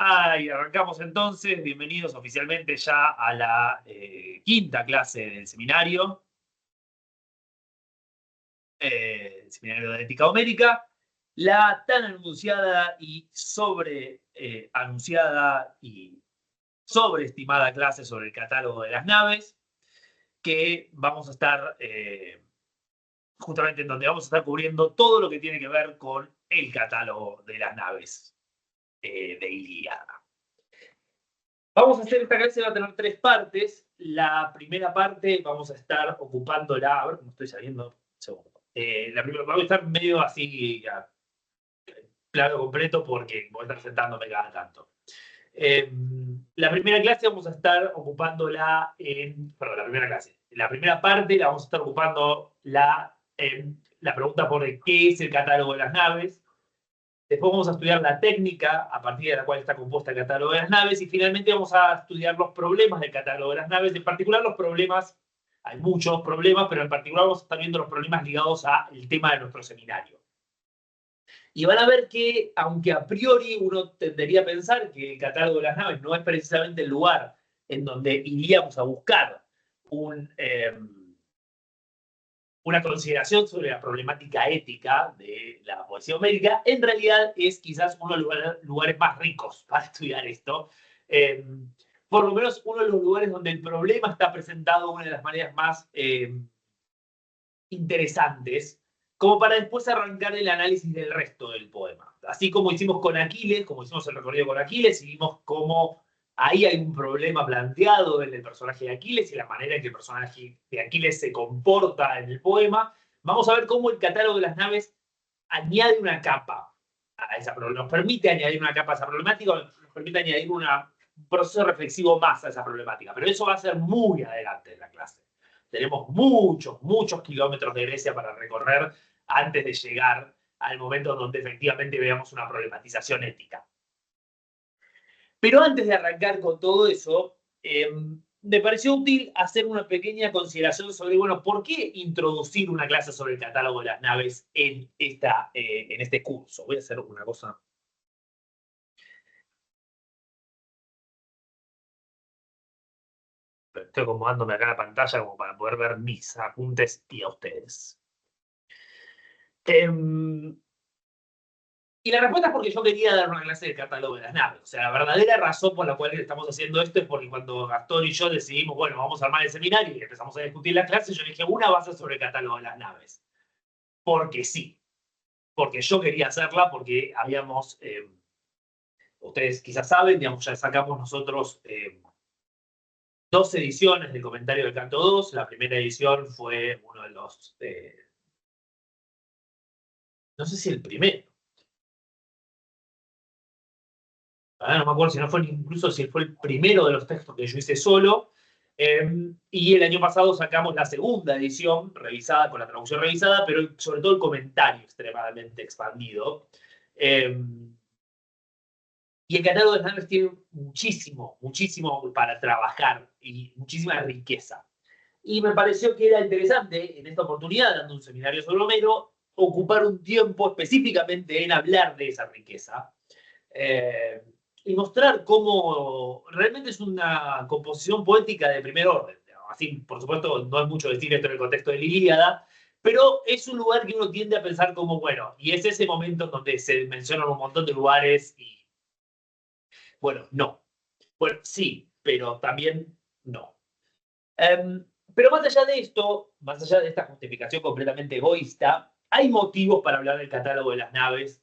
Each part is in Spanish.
Y arrancamos entonces. Bienvenidos oficialmente ya a la quinta clase del seminario, el seminario de ética homérica, la tan anunciada y anunciada y sobreestimada clase sobre el catálogo de las naves, que vamos a estar justamente en donde vamos a estar cubriendo todo lo que tiene que ver con el catálogo de las naves de Ilíada. Vamos a hacer esta clase, va a tener tres partes. La primera parte vamos a estar ocupándola, a ver cómo estoy saliendo. Segundo. La primera vamos a estar medio así, plano completo, porque voy a estar sentándome cada tanto. La primera clase vamos a estar ocupándola perdón, la primera clase. La primera parte la vamos a estar ocupando la pregunta por qué es el catálogo de las naves. Después vamos a estudiar la técnica a partir de la cual está compuesta el catálogo de las naves y finalmente vamos a estudiar los problemas del catálogo de las naves, en particular los problemas, hay muchos problemas, pero en particular vamos a estar viendo los problemas ligados al tema de nuestro seminario. Y van a ver que, aunque a priori uno tendería a pensar que el catálogo de las naves no es precisamente el lugar en donde iríamos a buscar una consideración sobre la problemática ética de la poesía homérica, en realidad es quizás uno de los lugares más ricos para estudiar esto. Por lo menos uno de los lugares donde el problema está presentado de una de las maneras más interesantes, como para después arrancar el análisis del resto del poema. Así como hicimos con Aquiles, como hicimos el recorrido con Aquiles, y vimos cómo ahí hay un problema planteado en el personaje de Aquiles y la manera en que el personaje de Aquiles se comporta en el poema. Vamos a ver cómo el catálogo de las naves añade una capa a esa problemática, nos permite añadir una capa a esa problemática, nos permite añadir un proceso reflexivo más a esa problemática, pero eso va a ser muy adelante en la clase. Tenemos muchos, muchos kilómetros de Grecia para recorrer antes de llegar al momento donde efectivamente veamos una problematización ética. Pero antes de arrancar con todo eso, me pareció útil hacer una pequeña consideración sobre, bueno, ¿por qué introducir una clase sobre el catálogo de las naves en este curso? Voy a hacer una cosa. Estoy acomodándome acá en la pantalla como para poder ver mis apuntes y a ustedes. Y la respuesta es porque yo quería dar una clase de catálogo de las naves. O sea, la verdadera razón por la cual estamos haciendo esto es porque cuando Gastón y yo decidimos, bueno, vamos a armar el seminario y empezamos a discutir las clases, yo dije, una va a ser sobre el catálogo de las naves. Porque sí. Porque yo quería hacerla, porque habíamos, ustedes quizás saben, digamos, ya sacamos nosotros 2 ediciones del comentario del canto 2. La primera edición fue uno de los, no sé si el primero. No me acuerdo si no fue incluso si fue el primero de los textos que yo hice solo. Y el año pasado sacamos la segunda edición, revisada, con la traducción revisada, pero sobre todo el comentario extremadamente expandido. Y el catálogo de naves tiene muchísimo, muchísimo para trabajar y muchísima riqueza. Y me pareció que era interesante, en esta oportunidad, dando un seminario sobre Homero, ocupar un tiempo específicamente en hablar de esa riqueza. Y mostrar cómo realmente es una composición poética de primer orden. Así, por supuesto, no es mucho decir esto en el contexto de la Ilíada, pero es un lugar que uno tiende a pensar como, bueno, y es ese momento en donde se mencionan un montón de lugares y, bueno, no. Bueno, sí, pero también no. Pero más allá de esto, más allá de esta justificación completamente egoísta, hay motivos para hablar del catálogo de las naves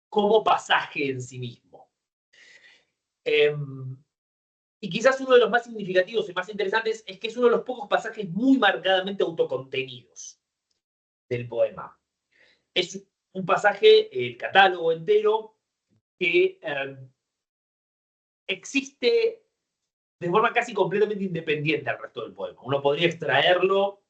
como pasaje en sí mismo. Y quizás uno de los más significativos y más interesantes es que es uno de los pocos pasajes muy marcadamente autocontenidos del poema. Es un pasaje, el catálogo entero, que existe de forma casi completamente independiente al resto del poema. Uno podría extraerlo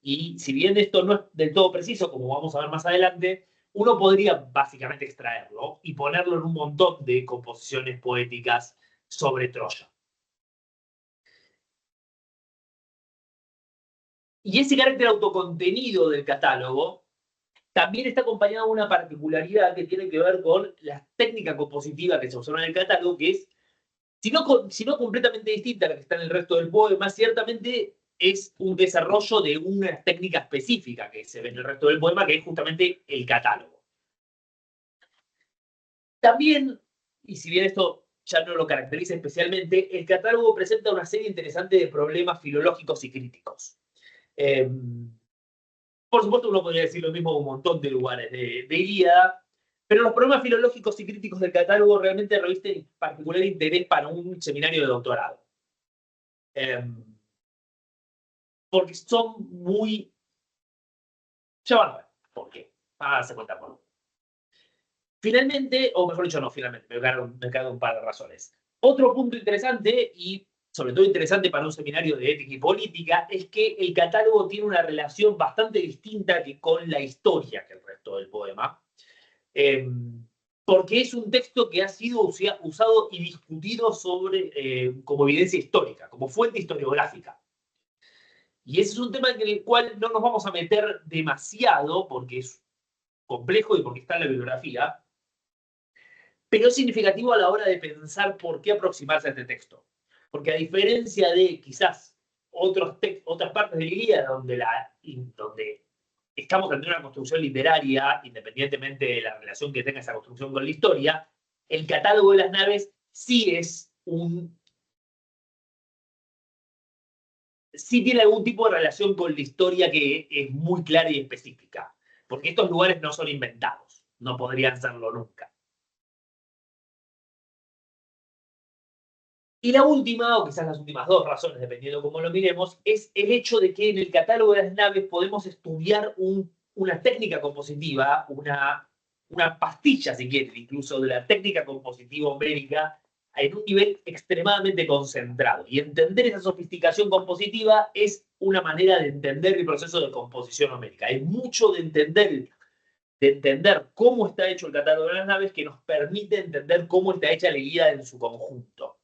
y si bien esto no es del todo preciso, como vamos a ver más adelante, uno podría básicamente extraerlo y ponerlo en un montón de composiciones poéticas sobre Troya. Y ese carácter autocontenido del catálogo también está acompañado de una particularidad que tiene que ver con la técnica compositiva que se usó en el catálogo, que es, si no completamente distinta a la que está en el resto del poema, ciertamente es un desarrollo de una técnica específica que se ve en el resto del poema, que es justamente el catálogo. También, y si bien esto ya no lo caracteriza especialmente, el catálogo presenta una serie interesante de problemas filológicos y críticos. Por supuesto, uno podría decir lo mismo de un montón de lugares de Ilíada, pero los problemas filológicos y críticos del catálogo realmente revisten particular interés para un seminario de doctorado. Porque son muy... Ya van a ver por qué. Van a darse cuenta por qué. Finalmente, o mejor dicho, no, finalmente, me quedan un par de razones. Otro punto interesante, y sobre todo interesante para un seminario de ética y política, es que el catálogo tiene una relación bastante distinta que con la historia que el resto del poema, porque es un texto que ha sido usado y discutido como evidencia histórica, como fuente historiográfica. Y ese es un tema en el cual no nos vamos a meter demasiado, porque es complejo y porque está en la bibliografía, pero es significativo a la hora de pensar por qué aproximarse a este texto. Porque a diferencia de quizás otras partes de la Ilíada donde estamos ante una construcción literaria, independientemente de la relación que tenga esa construcción con la historia, el catálogo de las naves sí tiene algún tipo de relación con la historia que es muy clara y específica. Porque estos lugares no son inventados, no podrían serlo nunca. Y la última, o quizás las últimas dos razones, dependiendo cómo lo miremos, es el hecho de que en el catálogo de las naves podemos estudiar una técnica compositiva, una pastilla, si quieren, incluso de la técnica compositiva homérica, en un nivel extremadamente concentrado. Y entender esa sofisticación compositiva es una manera de entender el proceso de composición homérica. Hay mucho de entender cómo está hecho el catálogo de las naves que nos permite entender cómo está hecha la Ilíada en su conjunto.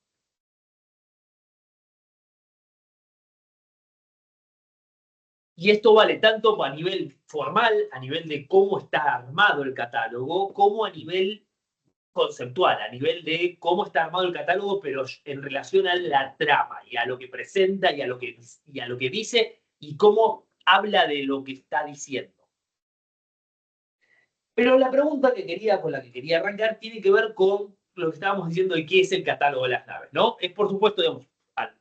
Y esto vale tanto a nivel formal, a nivel de cómo está armado el catálogo, como a nivel conceptual, a nivel de cómo está armado el catálogo, pero en relación a la trama y a lo que presenta y a lo que dice y cómo habla de lo que está diciendo. Pero la pregunta con la que quería arrancar tiene que ver con lo que estábamos diciendo de qué es el catálogo de las naves, ¿no? Es por supuesto, digamos,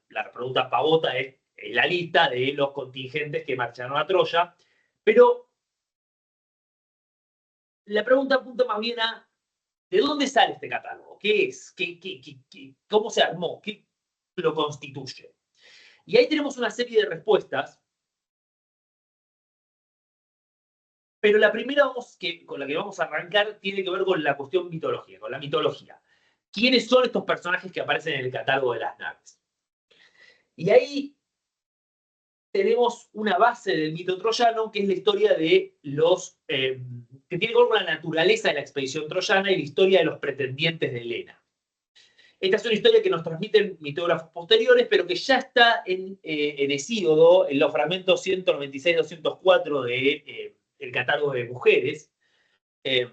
la pregunta pavota es la lista de los contingentes que marcharon a Troya, pero la pregunta apunta más bien a ¿de dónde sale este catálogo? ¿Qué es? ¿Cómo se armó? ¿Qué lo constituye? Y ahí tenemos una serie de respuestas, pero la primera con la que vamos a arrancar tiene que ver con la cuestión mitológica, con la mitología. ¿Quiénes son estos personajes que aparecen en el catálogo de las naves? Y ahí tenemos una base del mito troyano, que es la historia de que tiene que ver con la naturaleza de la expedición troyana y la historia de los pretendientes de Helena. Esta es una historia que nos transmiten mitógrafos posteriores, pero que ya está en Hesíodo, en los fragmentos 196-204 del catálogo de mujeres, eh,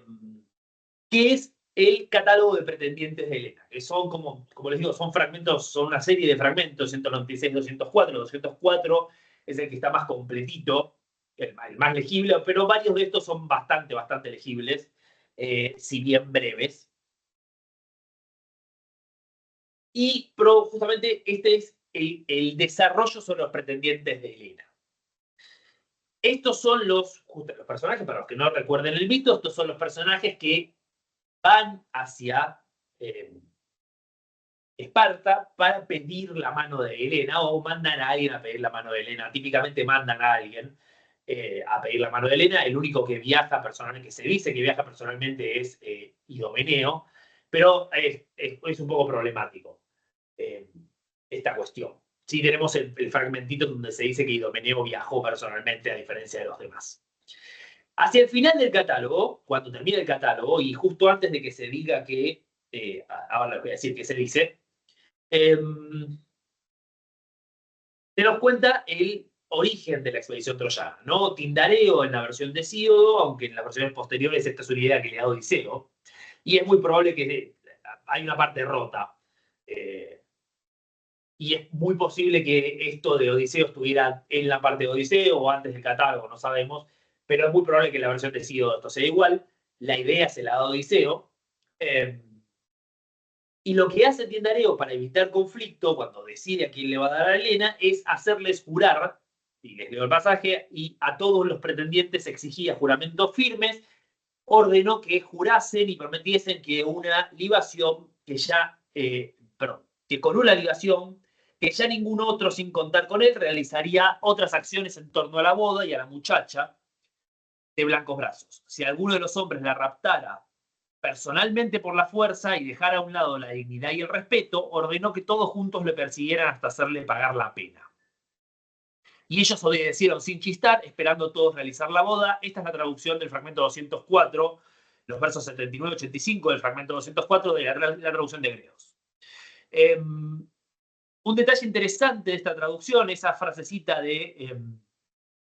que es el catálogo de pretendientes de Helena, que son, como les digo, son fragmentos, son una serie de fragmentos, 196-204, 204 es el que está más completito, el más legible, pero varios de estos son bastante legibles, si bien breves. Pero justamente este es el desarrollo sobre los pretendientes de Helena. Estos son los personajes, para los que no recuerden el mito, estos son los personajes que van hacia Esparta para pedir la mano de Helena o mandan a alguien a pedir la mano de Helena. Típicamente mandan a alguien a pedir la mano de Helena. El único que viaja personalmente, que se dice que viaja personalmente es Idomeneo, pero es un poco problemático esta cuestión. Sí tenemos el fragmentito donde se dice que Idomeneo viajó personalmente a diferencia de los demás. Hacia el final del catálogo, cuando termina el catálogo y justo antes de que se diga ahora les voy a decir que se dice, se nos cuenta origen de la expedición troyana, ¿no? Tindareo en la versión de Hesíodo, aunque en las versiones posteriores esta es una idea que le da Odiseo, y es muy probable que hay una parte rota. Y es muy posible que esto de Odiseo estuviera en la parte de Odiseo o antes del catálogo, no sabemos, pero es muy probable que la versión de Hesíodo esto sea igual. La idea se la da Odiseo. Eh, y lo que hace Tindareo para evitar conflicto, cuando decide a quién le va a dar a Helena, es hacerles jurar, y les leo el pasaje, y a todos los pretendientes exigía juramentos firmes, ordenó que jurasen y prometiesen que una libación, perdón, que con una libación, que ya ningún otro sin contar con él realizaría otras acciones en torno a la boda y a la muchacha de blancos brazos. Si alguno de los hombres la raptara personalmente por la fuerza y dejara a un lado la dignidad y el respeto, ordenó que todos juntos le persiguieran hasta hacerle pagar la pena. Y ellos obedecieron sin chistar, esperando todos realizar la boda. Esta es la traducción del fragmento 204, los versos 79-85 del fragmento 204 de la traducción de Hebreos. Un detalle interesante de esta traducción, esa frasecita de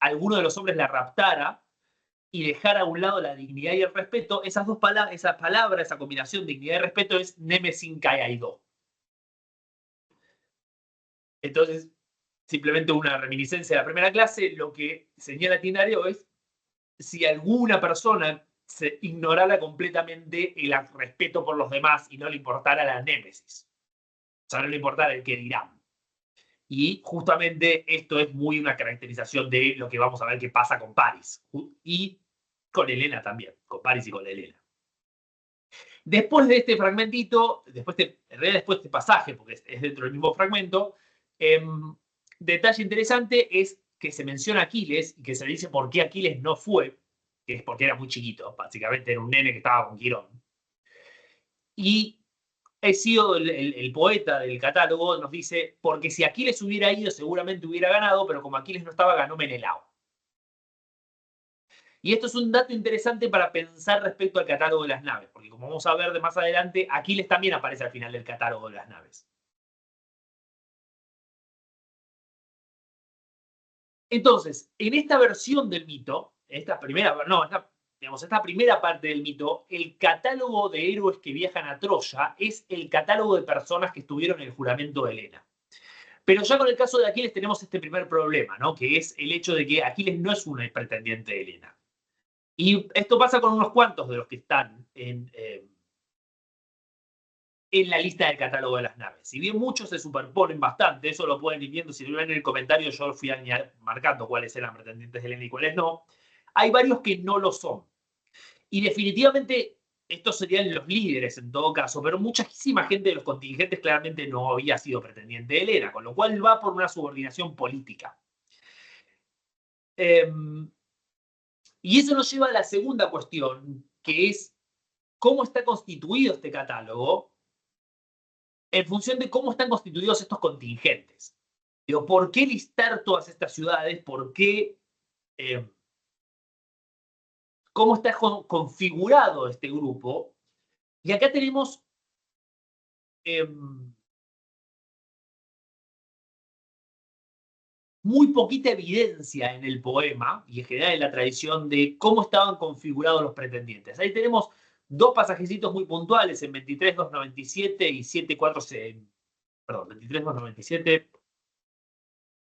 alguno de los hombres la raptara y dejar a un lado la dignidad y el respeto, esa palabra, esa combinación de dignidad y respeto es nemesin kaiaido. Entonces, simplemente una reminiscencia de la primera clase, lo que señala Tindareo es si alguna persona se ignorara completamente el respeto por los demás y no le importara la némesis. O sea, no le importara el que dirán. Y justamente esto es muy una caracterización de lo que vamos a ver que pasa con Paris. Y con Helena también, con Paris y con Helena. Después de este fragmentito, en realidad después de este pasaje, porque es dentro del mismo fragmento, detalle interesante es que se menciona Aquiles y que se dice por qué Aquiles no fue, que es porque era muy chiquito, básicamente era un nene que estaba con Quirón. Y Hesíodo, el poeta del catálogo, nos dice, porque si Aquiles hubiera ido seguramente hubiera ganado, pero como Aquiles no estaba, ganó Menelao. Y esto es un dato interesante para pensar respecto al catálogo de las naves, porque como vamos a ver de más adelante, Aquiles también aparece al final del catálogo de las naves. Entonces, en esta versión del mito, esta primera parte del mito, el catálogo de héroes que viajan a Troya es el catálogo de personas que estuvieron en el juramento de Helena. Pero ya con el caso de Aquiles tenemos este primer problema, ¿no? Que es el hecho de que Aquiles no es un pretendiente de Helena. Y esto pasa con unos cuantos de los que están en la lista del catálogo de las naves. Si bien muchos se superponen bastante, eso lo pueden ir viendo, si lo ven en el comentario yo fui marcando cuáles eran pretendientes de Helena y cuáles no, hay varios que no lo son. Y definitivamente estos serían los líderes en todo caso, pero muchísima gente de los contingentes claramente no había sido pretendiente de Helena, con lo cual va por una subordinación política. Y eso nos lleva a la segunda cuestión, que es cómo está constituido este catálogo en función de cómo están constituidos estos contingentes. Digo, ¿por qué listar todas estas ciudades? ¿Por qué? ¿Cómo está configurado este grupo? Y acá tenemos muy poquita evidencia en el poema y en general en la tradición de cómo estaban configurados los pretendientes. Ahí tenemos dos pasajecitos muy puntuales en 23.297 y 7.4. Perdón, 23.297.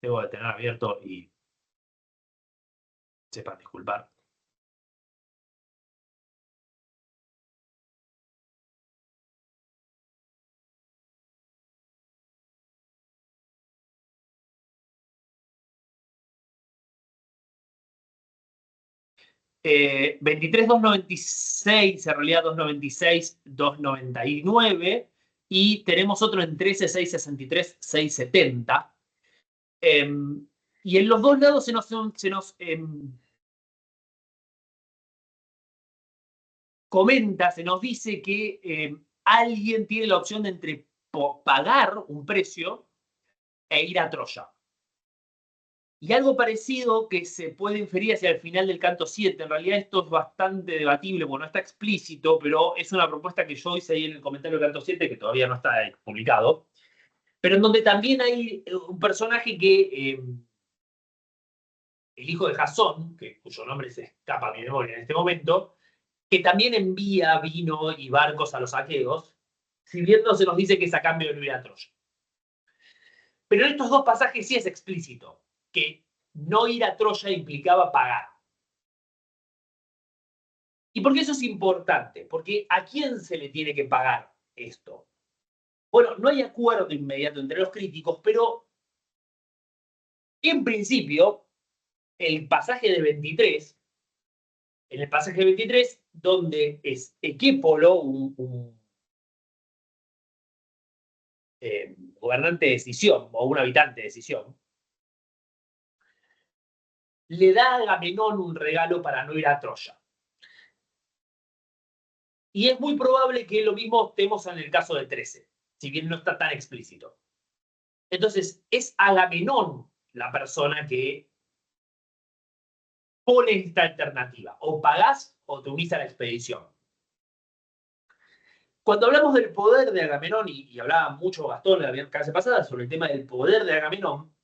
Tengo que tener abierto y sepan disculpar. Eh, 23.296, en realidad 296, 299, y tenemos otro en 13.663, 670. Y en los dos lados se nos comenta, se nos dice que alguien tiene la opción de entre pagar un precio e ir a Troya. Y algo parecido que se puede inferir hacia el final del canto 7. En realidad esto es bastante debatible, porque no está explícito, pero es una propuesta que yo hice ahí en el comentario del canto 7, que todavía no está publicado, pero en donde también hay un personaje que el hijo de Jasón, cuyo nombre se escapa a mi memoria en este momento, que también envía vino y barcos a los aqueos, si bien no se nos dice que es a cambio de no ir a Troya. Pero en estos dos pasajes sí es explícito que no ir a Troya implicaba pagar. ¿Y por qué eso es importante? Porque ¿a quién se le tiene que pagar esto? Bueno, no hay acuerdo inmediato entre los críticos, pero en principio, el pasaje de 23, en el pasaje de 23, donde es Equépolo, gobernante de Sición, o un habitante de Sición, le da a Agamenón un regalo para no ir a Troya. Y es muy probable que lo mismo estemos en el caso de 13, si bien no está tan explícito. Entonces, es Agamenón la persona que pone esta alternativa. O pagás o te unís a la expedición. Cuando hablamos del poder de Agamenón, y hablaba mucho Gastón la clase pasada sobre el tema del poder de Agamenón,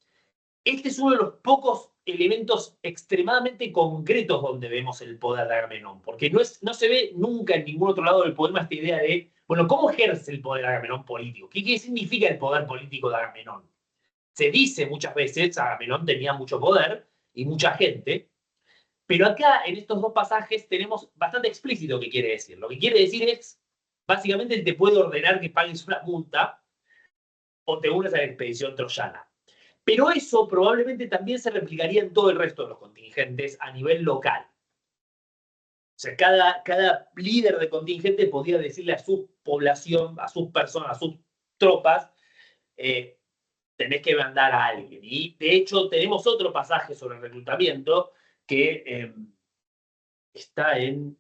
este es uno de los pocos elementos extremadamente concretos donde vemos el poder de Agamenón, porque no se ve nunca en ningún otro lado del poema esta idea de, bueno, ¿cómo ejerce el poder de Agamenón político? ¿Qué significa el poder político de Agamenón? Se dice muchas veces, Agamenón tenía mucho poder y mucha gente, pero acá en estos dos pasajes tenemos bastante explícito qué quiere decir. Lo que quiere decir es, básicamente, te puede ordenar que pagues una multa o te unes a la expedición troyana. Pero eso probablemente también se replicaría en todo el resto de los contingentes a nivel local. O sea, cada líder de contingente podía decirle a su población, a sus personas, a sus tropas, tenés que mandar a alguien. Y de hecho tenemos otro pasaje sobre el reclutamiento que está en...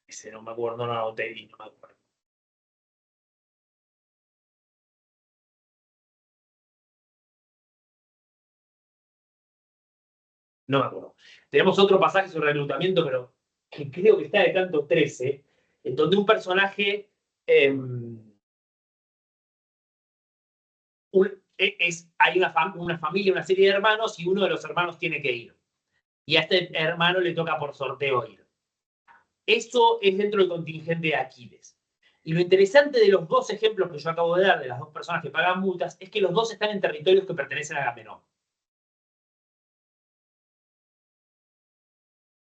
Ese no me acuerdo, no lo anoté y no me acuerdo. No me acuerdo. Tenemos otro pasaje sobre reclutamiento, pero que creo que está de Canto 13, en donde un personaje hay una familia, una serie de hermanos, y uno de los hermanos tiene que ir. Y a este hermano le toca por sorteo ir. Eso es dentro del contingente de Aquiles. Y lo interesante de los dos ejemplos que yo acabo de dar, de las dos personas que pagan multas, es que los dos están en territorios que pertenecen a Agamenón.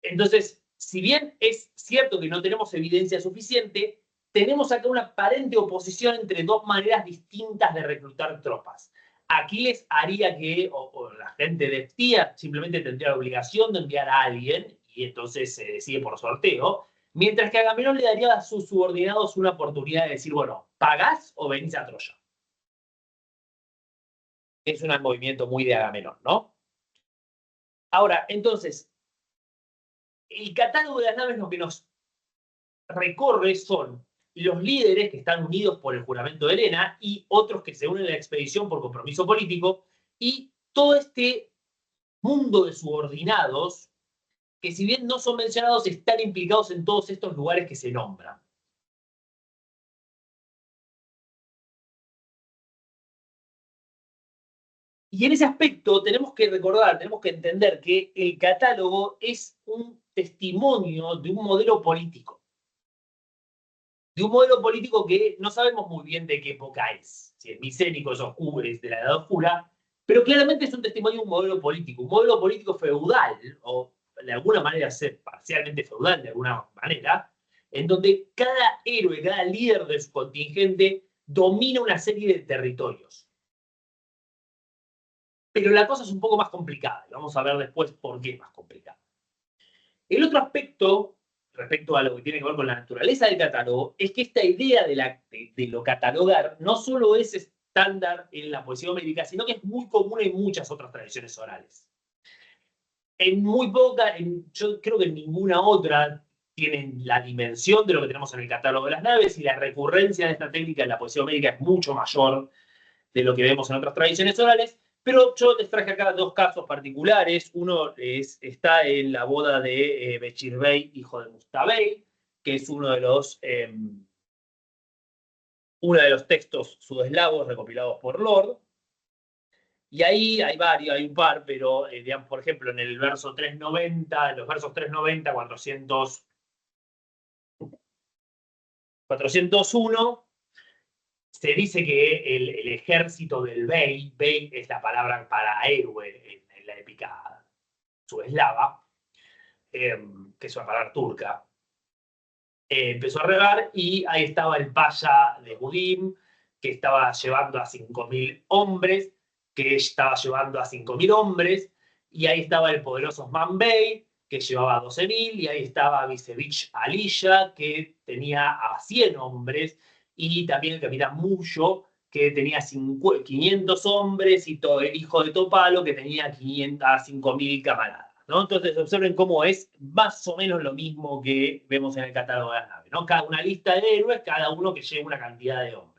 Entonces, si bien es cierto que no tenemos evidencia suficiente, tenemos acá una aparente oposición entre dos maneras distintas de reclutar tropas. Aquiles haría que, o la gente de Ptía simplemente tendría la obligación de enviar a alguien, y entonces se decide por sorteo, mientras que Agamenón le daría a sus subordinados una oportunidad de decir, bueno, ¿pagás o venís a Troya? Es un movimiento muy de Agamenón, ¿no? Ahora, entonces, el catálogo de las naves lo que nos recorre son los líderes que están unidos por el juramento de Helena y otros que se unen a la expedición por compromiso político, y todo este mundo de subordinados que, si bien no son mencionados, están implicados en todos estos lugares que se nombran. Y en ese aspecto tenemos que recordar, tenemos que entender que el catálogo es un testimonio de un modelo político. De un modelo político que no sabemos muy bien de qué época es. Si es micénico, es oscuro, es de la Edad Oscura, pero claramente es un testimonio de un modelo político feudal, o de alguna manera ser parcialmente feudal, de alguna manera, en donde cada héroe, cada líder de su contingente domina una serie de territorios. Pero la cosa es un poco más complicada, y vamos a ver después por qué es más complicada. El otro aspecto, respecto a lo que tiene que ver con la naturaleza del catálogo, es que esta idea de lo catalogar no solo es estándar en la poesía homérica, sino que es muy común en muchas otras tradiciones orales. En muy poca, yo creo que en ninguna otra tienen la dimensión de lo que tenemos en el catálogo de las naves, y la recurrencia de esta técnica en la poesía homérica es mucho mayor de lo que vemos en otras tradiciones orales. Pero yo les traje acá dos casos particulares. Uno está en la boda de Bechirbey, hijo de Mustabey, que es uno de los textos sudeslavos recopilados por Lord. Y ahí hay varios, hay un par, pero digamos, por ejemplo, en el verso 390, en los versos 390, 401, se dice que el ejército del Bey es la palabra para héroe en la épica subeslava, que es una palabra turca, empezó a regar y ahí estaba el Pasha de Budim, que estaba llevando a 5.000 hombres, que estaba llevando a 5.000 hombres, y ahí estaba el poderoso Osman Bey, que llevaba a 12.000, y ahí estaba Visevich Alisha, que tenía a 100 hombres, y también el capitán Muyo, que tenía 500 hombres, y todo el hijo de Topalo, que tenía 500, a 5.000 camaradas, ¿no? Entonces observen cómo es más o menos lo mismo que vemos en el catálogo de las naves, ¿no? Cada una lista de héroes, cada uno que lleve una cantidad de hombres.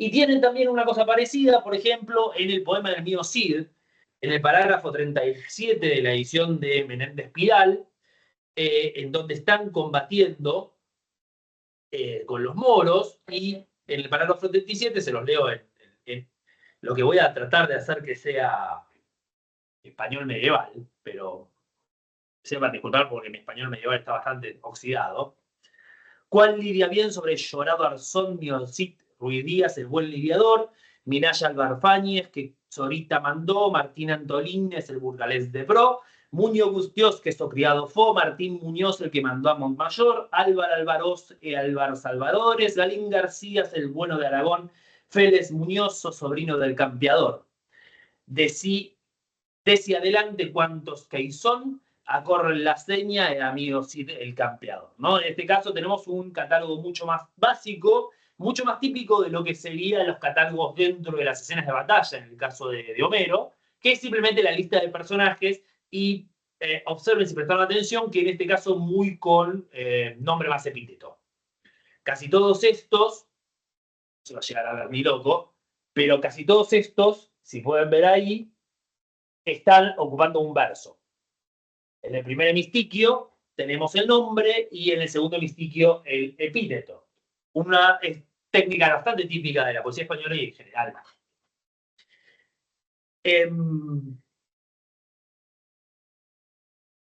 Y tienen también una cosa parecida, por ejemplo, en el poema del mío Cid, en el parágrafo 37 de la edición de Menéndez Pidal, en donde están combatiendo con los moros, y en el parágrafo 37, se los leo en lo que voy a tratar de hacer que sea español medieval, pero sepan disculpar porque mi español medieval está bastante oxidado. ¿Cuál lidia bien sobre llorado Arzón, Mioncit, Ruiz Díaz, el buen lidiador, Minaya Albarfáñez, que Zorita mandó, Martín Antolínez, el burgalés de Bro, Muñoz Gustiós, que so criado fue, Martín Muñoz, el que mandó a Montmayor, Álvar Alvaroz y Álvar Salvadores, Galín García, el bueno de Aragón, Félix Muñoz, sobrino del campeador. Decí adelante cuántos que son, acorren la seña, el amigo Cid, el campeador, ¿no? En este caso tenemos un catálogo mucho más básico, mucho más típico de lo que serían los catálogos dentro de las escenas de batalla, en el caso de Homero, que es simplemente la lista de personajes y observen si prestaron atención que en este caso muy con nombre más epíteto. Casi todos estos, se va a llegar a ver mi loco, pero casi todos estos, si pueden ver ahí, están ocupando un verso. En el primer hemistiquio tenemos el nombre y en el segundo hemistiquio el epíteto. Una técnica bastante típica de la poesía española y en general.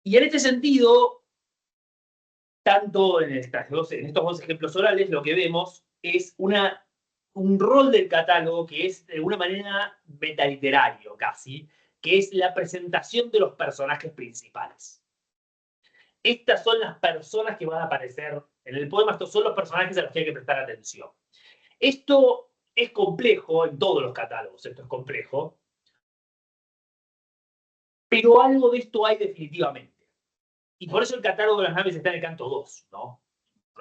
Y en este sentido, tanto en estos dos ejemplos orales, lo que vemos es un rol del catálogo que es de alguna manera metaliterario casi, que es la presentación de los personajes principales. Estas son las personas que van a aparecer en el poema, estos son los personajes a los que hay que prestar atención. Esto es complejo en todos los catálogos, esto es complejo, pero algo de esto hay definitivamente. Y por eso el catálogo de las naves está en el canto 2, ¿no?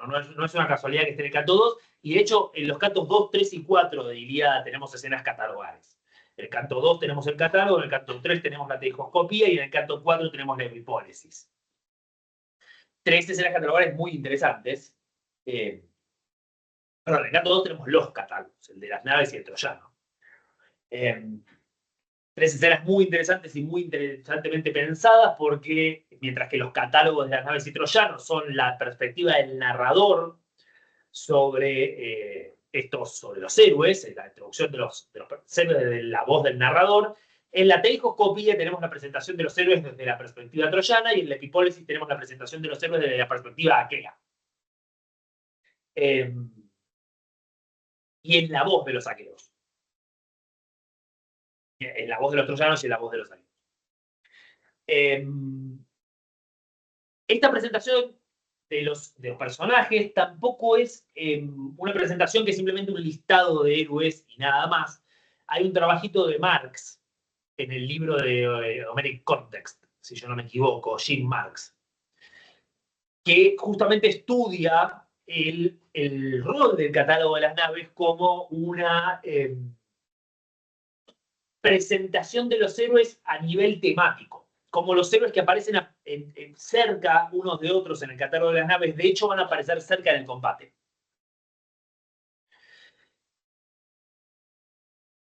No es una casualidad que esté en el canto 2, y de hecho en los cantos 2, 3 y 4 de Ilíada tenemos escenas catalogares. En el canto 2 tenemos el catálogo, en el canto 3 tenemos la teijoscopía y en el canto 4 tenemos la epipólesis. Tres escenas catalogares muy interesantes. Perdón, en el canto 2 tenemos los catálogos, el de las naves y el troyano. Tres escenas muy interesantes y muy interesantemente pensadas, porque mientras que los catálogos de las naves y troyanos son la perspectiva del narrador sobre sobre los héroes, la introducción de los héroes de la voz del narrador, en la teijoscopía tenemos la presentación de los héroes desde la perspectiva troyana y en la epipólesis tenemos la presentación de los héroes desde la perspectiva aquea. Y en la voz de los aqueos. En la voz de los troyanos y en la voz de los aqueos. Esta presentación de los personajes tampoco es una presentación que es simplemente un listado de héroes y nada más. Hay un trabajito de Marx en el libro de Homeric Context, si yo no me equivoco, Jim Marx, que justamente estudia el rol del catálogo de las naves como una presentación de los héroes a nivel temático. Como los héroes que aparecen cerca unos de otros en el catálogo de las naves, de hecho van a aparecer cerca en el combate.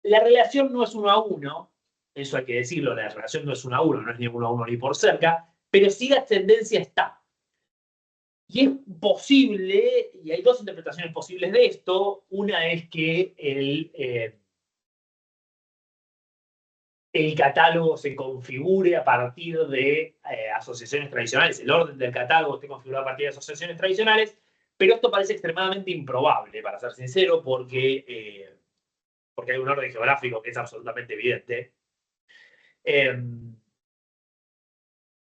La relación no es 1-1, eso hay que decirlo, la relación no es 1-1, no es ni 1-1 ni por cerca, pero sí la tendencia está. Y es posible, y hay dos interpretaciones posibles de esto. Una es que el catálogo se configure a partir de asociaciones tradicionales, el orden del catálogo esté configurado a partir de asociaciones tradicionales, pero esto parece extremadamente improbable, para ser sincero, porque hay un orden geográfico que es absolutamente evidente.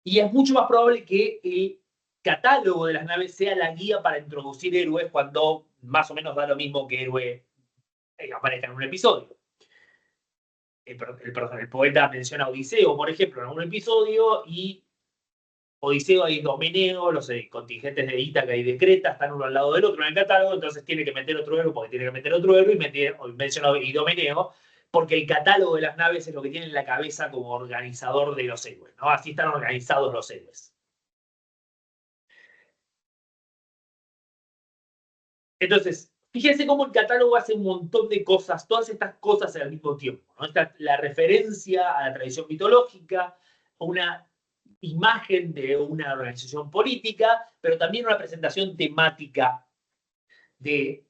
Y es mucho más probable que el catálogo de las naves sea la guía para introducir héroes cuando más o menos da lo mismo que héroe aparezca en un episodio. El poeta menciona a Odiseo, por ejemplo, en algún episodio, y Odiseo y Domeneo, los contingentes de Ítaca y de Creta, están uno al lado del otro en el catálogo, entonces tiene que meter otro héroe porque tiene que meter otro héroe y menciona a Idomeneo, porque el catálogo de las naves es lo que tiene en la cabeza como organizador de los héroes, ¿no? Así están organizados los héroes. Entonces, fíjense cómo el catálogo hace un montón de cosas, todas estas cosas al mismo tiempo, ¿no? La referencia a la tradición mitológica, una imagen de una organización política, pero también una presentación temática de,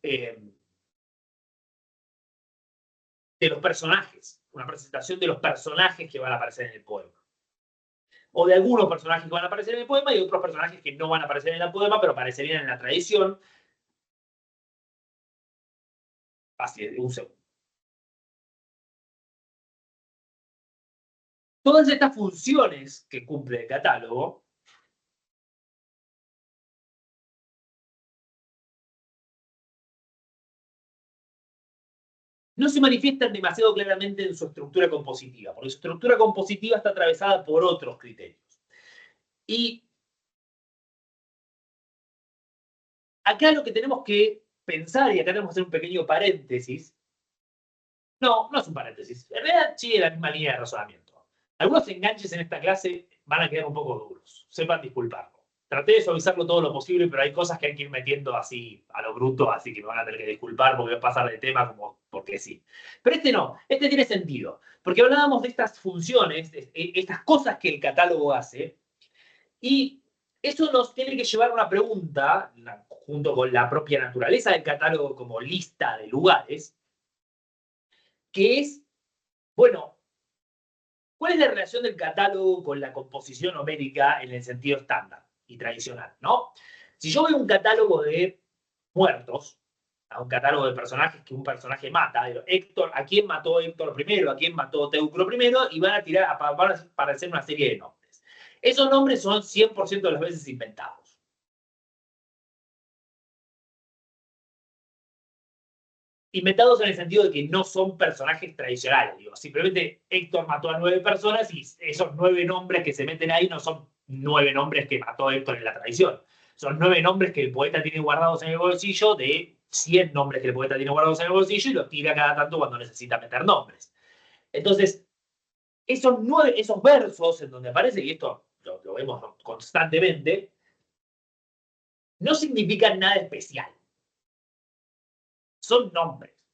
de los personajes, una presentación de los personajes que van a aparecer en el poema. O de algunos personajes que van a aparecer en el poema y otros personajes que no van a aparecer en el poema, pero aparecerían en la tradición. Así, un segundo. Todas estas funciones que cumple el catálogo no se manifiestan demasiado claramente en su estructura compositiva, porque su estructura compositiva está atravesada por otros criterios. Y acá lo que tenemos que pensar, y acá tenemos que hacer un pequeño paréntesis, no es un paréntesis, en realidad sigue la misma línea de razonamiento. Algunos enganches en esta clase van a quedar un poco duros, sepan disculparlo. Traté de suavizarlo todo lo posible, pero hay cosas que hay que ir metiendo así a lo bruto, así que me van a tener que disculpar porque voy a pasar de tema como porque sí. Pero este no, este tiene sentido, porque hablábamos de estas funciones, estas cosas que el catálogo hace, y eso nos tiene que llevar a una pregunta, junto con la propia naturaleza del catálogo como lista de lugares, que es, bueno, ¿cuál es la relación del catálogo con la composición homérica en el sentido estándar y tradicional, ¿no? Si yo veo un catálogo de muertos, a un catálogo de personajes que un personaje mata, digo, Héctor, ¿a quién mató Héctor primero? ¿A quién mató Teucro primero? Y van a aparecer una serie de nombres. Esos nombres son 100% de las veces inventados. Inventados en el sentido de que no son personajes tradicionales. Digo, simplemente Héctor mató a 9 personas y esos 9 nombres que se meten ahí no son 9 nombres que mató Héctor en la tradición. Son 9 nombres que el poeta tiene guardados en el bolsillo de 100 nombres que el poeta tiene guardados en el bolsillo y los tira cada tanto cuando necesita meter nombres. Entonces, esos versos en donde aparece, y esto lo vemos constantemente, no significan nada especial. Son nombres.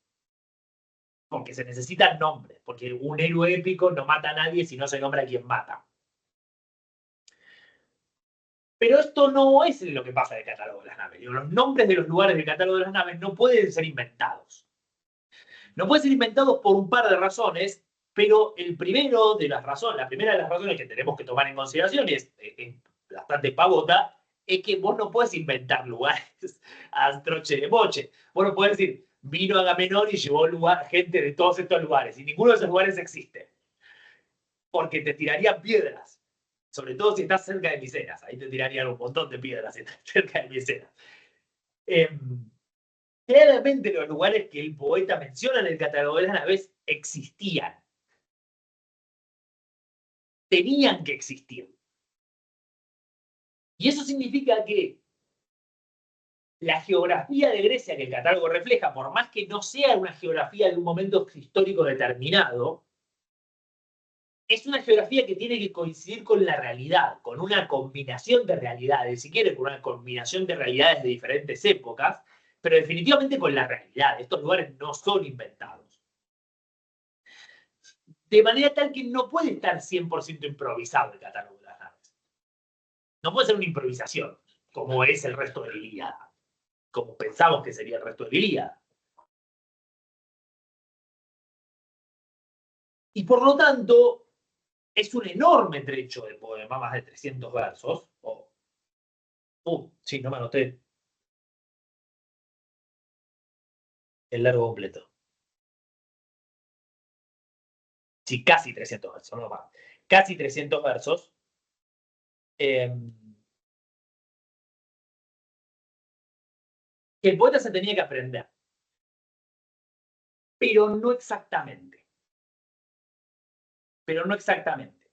Porque se necesitan nombres, porque un héroe épico no mata a nadie si no se nombra a quien mata. Pero esto no es lo que pasa en el catálogo de las naves. Los nombres de los lugares del catálogo de las naves no pueden ser inventados. No pueden ser inventados por un par de razones, pero la primera de las razones que tenemos que tomar en consideración es bastante pavota, es que vos no puedes inventar lugares a troche de boche. Vos no podés decir, vino Agamenón y llevó gente de todos estos lugares, y ninguno de esos lugares existe. Porque te tirarían piedras. Sobre todo si estás cerca de Micenas. Ahí te tirarían un montón de piedras si estás cerca de Micenas. Claramente los lugares que el poeta menciona en el catálogo de las naves existían. Tenían que existir. Y eso significa que la geografía de Grecia que el catálogo refleja, por más que no sea una geografía de un momento histórico determinado, es una geografía que tiene que coincidir con la realidad, con una combinación de realidades, si quiere, con una combinación de realidades de diferentes épocas, pero definitivamente con la realidad. Estos lugares no son inventados. De manera tal que no puede estar 100% improvisado el catálogo de las naves. No puede ser una improvisación, como es el resto de la Ilíada, como pensamos que sería el resto de la Ilíada. Y por lo tanto, es un enorme trecho de poema, más de 300 versos. Sí, no me anoté el largo completo. Sí, casi 300 versos, no más. Casi 300 versos. Eh, que el poeta se tenía que aprender, pero no exactamente. Pero no exactamente.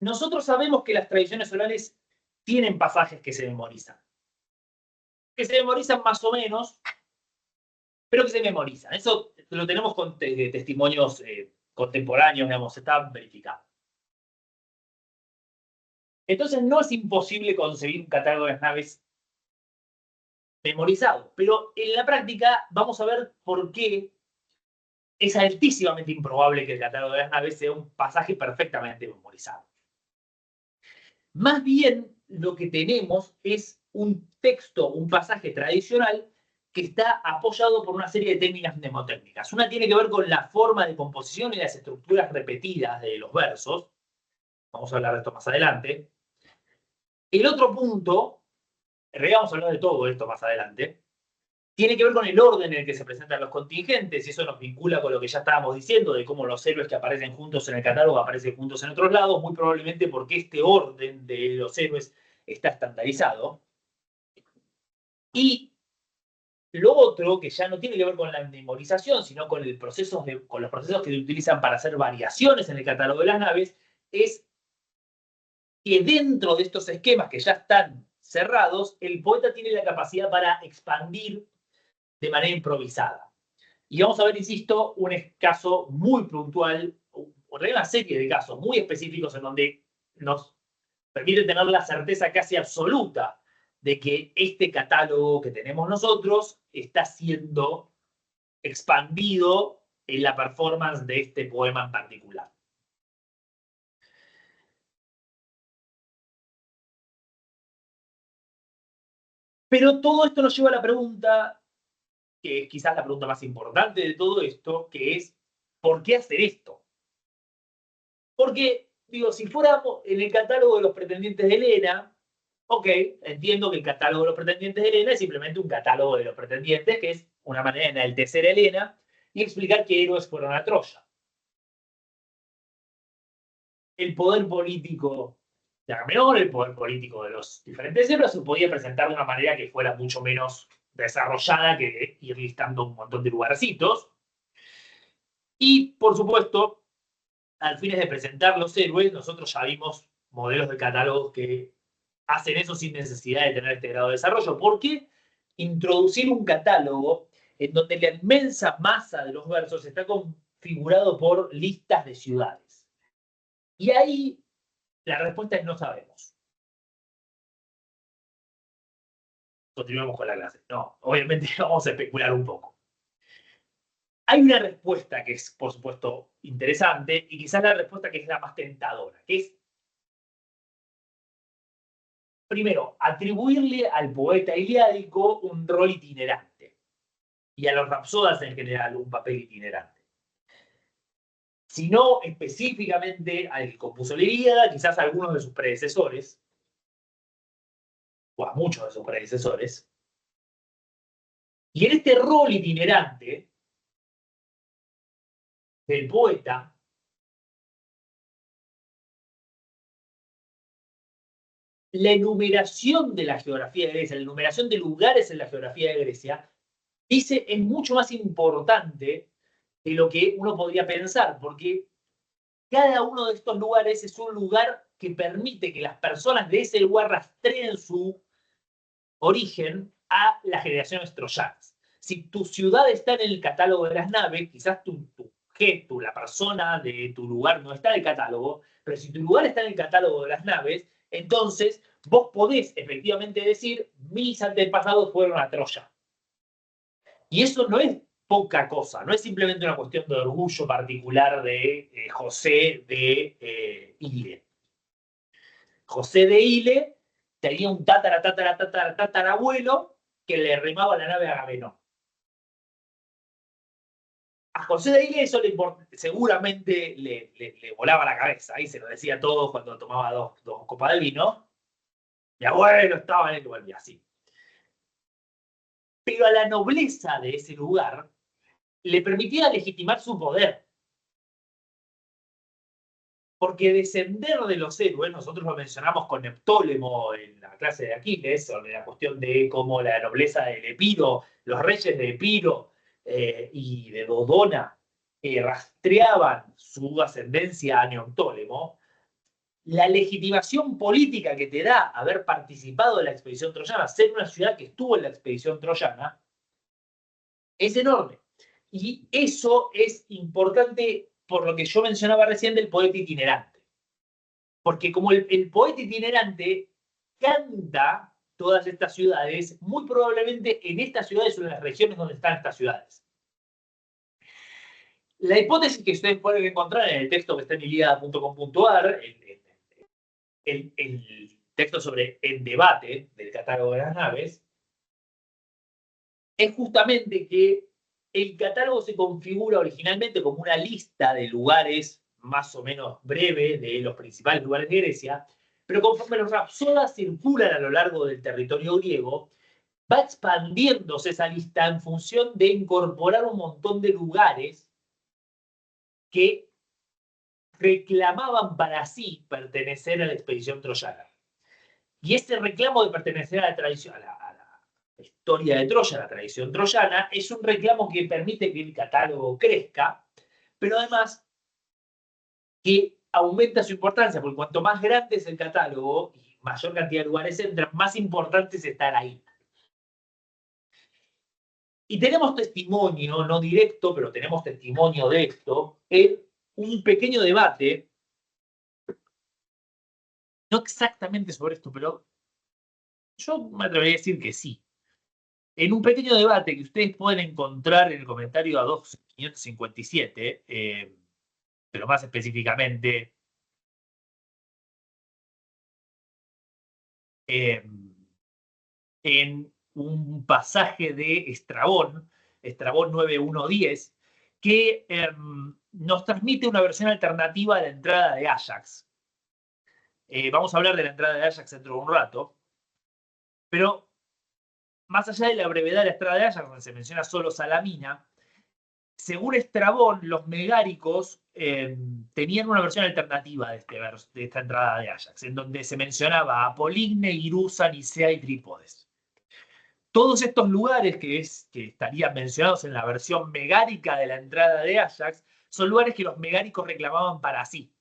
Nosotros sabemos que las tradiciones orales tienen pasajes que se memorizan más o menos, pero que se memorizan. Eso lo tenemos con testimonios contemporáneos, digamos, está verificado. Entonces no es imposible conseguir un catálogo de las naves memorizado, pero en la práctica vamos a ver por qué es altísimamente improbable que el catálogo de las naves sea un pasaje perfectamente memorizado. Más bien lo que tenemos es un texto, un pasaje tradicional que está apoyado por una serie de técnicas mnemotécnicas. Una tiene que ver con la forma de composición y las estructuras repetidas de los versos. Vamos a hablar de esto más adelante. El otro punto, en realidad vamos a hablar de todo esto más adelante, tiene que ver con el orden en el que se presentan los contingentes, y eso nos vincula con lo que ya estábamos diciendo, de cómo los héroes que aparecen juntos en el catálogo aparecen juntos en otros lados, muy probablemente porque este orden de los héroes está estandarizado. Y lo otro, que ya no tiene que ver con la memorización, sino con, con los procesos que se utilizan para hacer variaciones en el catálogo de las naves, es que dentro de estos esquemas que ya están cerrados, el poeta tiene la capacidad para expandir de manera improvisada. Y vamos a ver, insisto, un caso muy puntual, una serie de casos muy específicos en donde nos permite tener la certeza casi absoluta de que este catálogo que tenemos nosotros está siendo expandido en la performance de este poema en particular. Pero todo esto nos lleva a la pregunta, que es quizás la pregunta más importante de todo esto, que es, ¿por qué hacer esto? Porque, digo, si fuéramos en el catálogo de los pretendientes de Helena, ok, entiendo que el catálogo de los pretendientes de Helena es simplemente un catálogo de los pretendientes, que es una manera de enaltecer a Helena y explicar qué héroes fueron a Troya. El poder político de Agamenón, el poder político de los diferentes héroes, se podía presentar de una manera que fuera mucho menos desarrollada que ir listando un montón de lugarcitos. Y, por supuesto, al fines de presentar los héroes, nosotros ya vimos modelos de catálogos que hacen eso sin necesidad de tener este grado de desarrollo. ¿Por qué introducir un catálogo en donde la inmensa masa de los versos está configurado por listas de ciudades? Y ahí la respuesta es no sabemos. Continuemos con la clase. No, obviamente vamos a especular un poco. Hay una respuesta que es, por supuesto, interesante y quizás la respuesta que es la más tentadora, que es, primero, atribuirle al poeta iliádico un rol itinerante y a los rapsodas en general un papel itinerante. Si no específicamente al que compuso la Ilíada, quizás a algunos de sus predecesores, o a muchos de sus predecesores. Y en este rol itinerante del poeta, la enumeración de la geografía de Grecia, la enumeración de lugares en la geografía de Grecia, dice, es mucho más importante de lo que uno podría pensar, porque cada uno de estos lugares es un lugar que permite que las personas de ese lugar rastreen su origen a las generaciones troyanas. Si tu ciudad está en el catálogo de las naves, quizás la persona de tu lugar no está en el catálogo, pero si tu lugar está en el catálogo de las naves, entonces vos podés efectivamente decir, mis antepasados fueron a Troya. Y eso no es poca cosa, no es simplemente una cuestión de orgullo particular de José de Ile. José de Ile tenía un tatarabuelo que le remaba la nave a Agamenón. A José de Ilía eso seguramente le volaba la cabeza, ahí se lo decía a todos cuando tomaba dos copas de vino. Mi abuelo estaba en el lugar y así. Pero a la nobleza de ese lugar le permitía legitimar su poder. Porque descender de los héroes, nosotros lo mencionamos con Neptólemo en la clase de Aquiles, sobre la cuestión de cómo la nobleza del Epiro, los reyes de Epiro y de Dodona rastreaban su ascendencia a Neoptólemo. La legitimación política que te da haber participado en la expedición troyana, ser una ciudad que estuvo en la expedición troyana, es enorme. Y eso es importante por lo que yo mencionaba recién del poeta itinerante. Porque como el poeta itinerante canta todas estas ciudades, muy probablemente en estas ciudades o en las regiones donde están estas ciudades. La hipótesis que ustedes pueden encontrar en el texto que está en iliada.com.ar, el texto sobre el debate del catálogo de las naves, es justamente que el catálogo se configura originalmente como una lista de lugares más o menos breve de los principales lugares de Grecia, pero conforme los rapsodas circulan a lo largo del territorio griego, va expandiéndose esa lista en función de incorporar un montón de lugares que reclamaban para sí pertenecer a la expedición troyana. Y ese reclamo de pertenecer a la tradición, a la historia de Troya, a la tradición troyana, es un reclamo que permite que el catálogo crezca, pero además que aumenta su importancia, porque cuanto más grande es el catálogo y mayor cantidad de lugares entran, más importante es estar ahí. Y tenemos testimonio, no directo, pero tenemos testimonio de esto, en un pequeño debate, no exactamente sobre esto, pero yo me atrevería a decir que sí. En un pequeño debate que ustedes pueden encontrar en el comentario a 2557, pero más específicamente en un pasaje de Estrabón, Estrabón 9.1.10, que nos transmite una versión alternativa de la entrada de Ajax. Vamos a hablar de la entrada de Ajax dentro de un rato, pero más allá de la brevedad de la entrada de Ajax, donde se menciona solo Salamina, según Estrabón, los megáricos tenían una versión alternativa de esta entrada de Ajax, en donde se mencionaba a Poligne, Irusa, Nicea y Trípodes. Todos estos lugares que estarían mencionados en la versión megárica de la entrada de Ajax son lugares que los megáricos reclamaban para sí.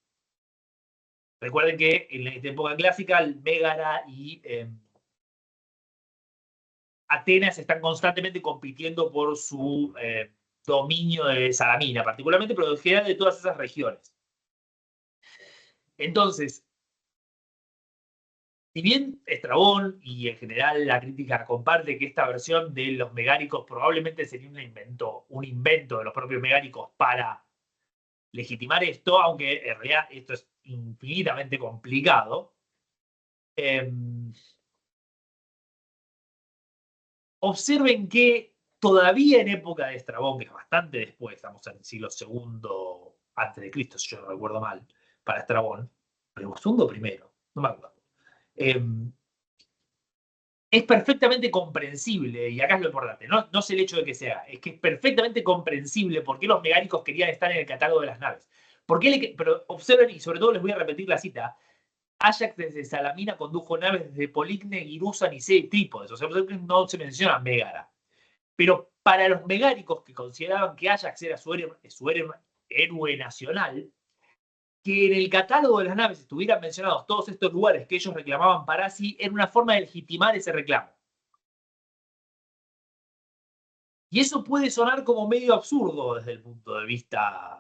Recuerden que en la época clásica, Mégara y Atenas están constantemente compitiendo por su dominio de Salamina, particularmente, pero en general de todas esas regiones. Entonces, si bien Estrabón y en general la crítica comparte que esta versión de los megáricos probablemente sería un invento de los propios megáricos para legitimar esto, aunque en realidad esto es infinitamente complicado, observen que todavía en época de Estrabón, que es bastante después, estamos en el siglo II antes de Cristo, si yo no recuerdo mal, para Estrabón, pero segundo primero, no me acuerdo. Es perfectamente comprensible, y acá es lo importante, no es el hecho de que sea, es que es perfectamente comprensible por qué los megáricos querían estar en el catálogo de las naves. Pero observen, y sobre todo les voy a repetir la cita, Ajax desde Salamina condujo naves desde Poligne, Irusa, Nicea y Trípodes. O sea, no se menciona Mégara. Pero para los megáricos que consideraban que Ajax era su héroe nacional, que en el catálogo de las naves estuvieran mencionados todos estos lugares que ellos reclamaban para sí, era una forma de legitimar ese reclamo. Y eso puede sonar como medio absurdo desde el punto de vista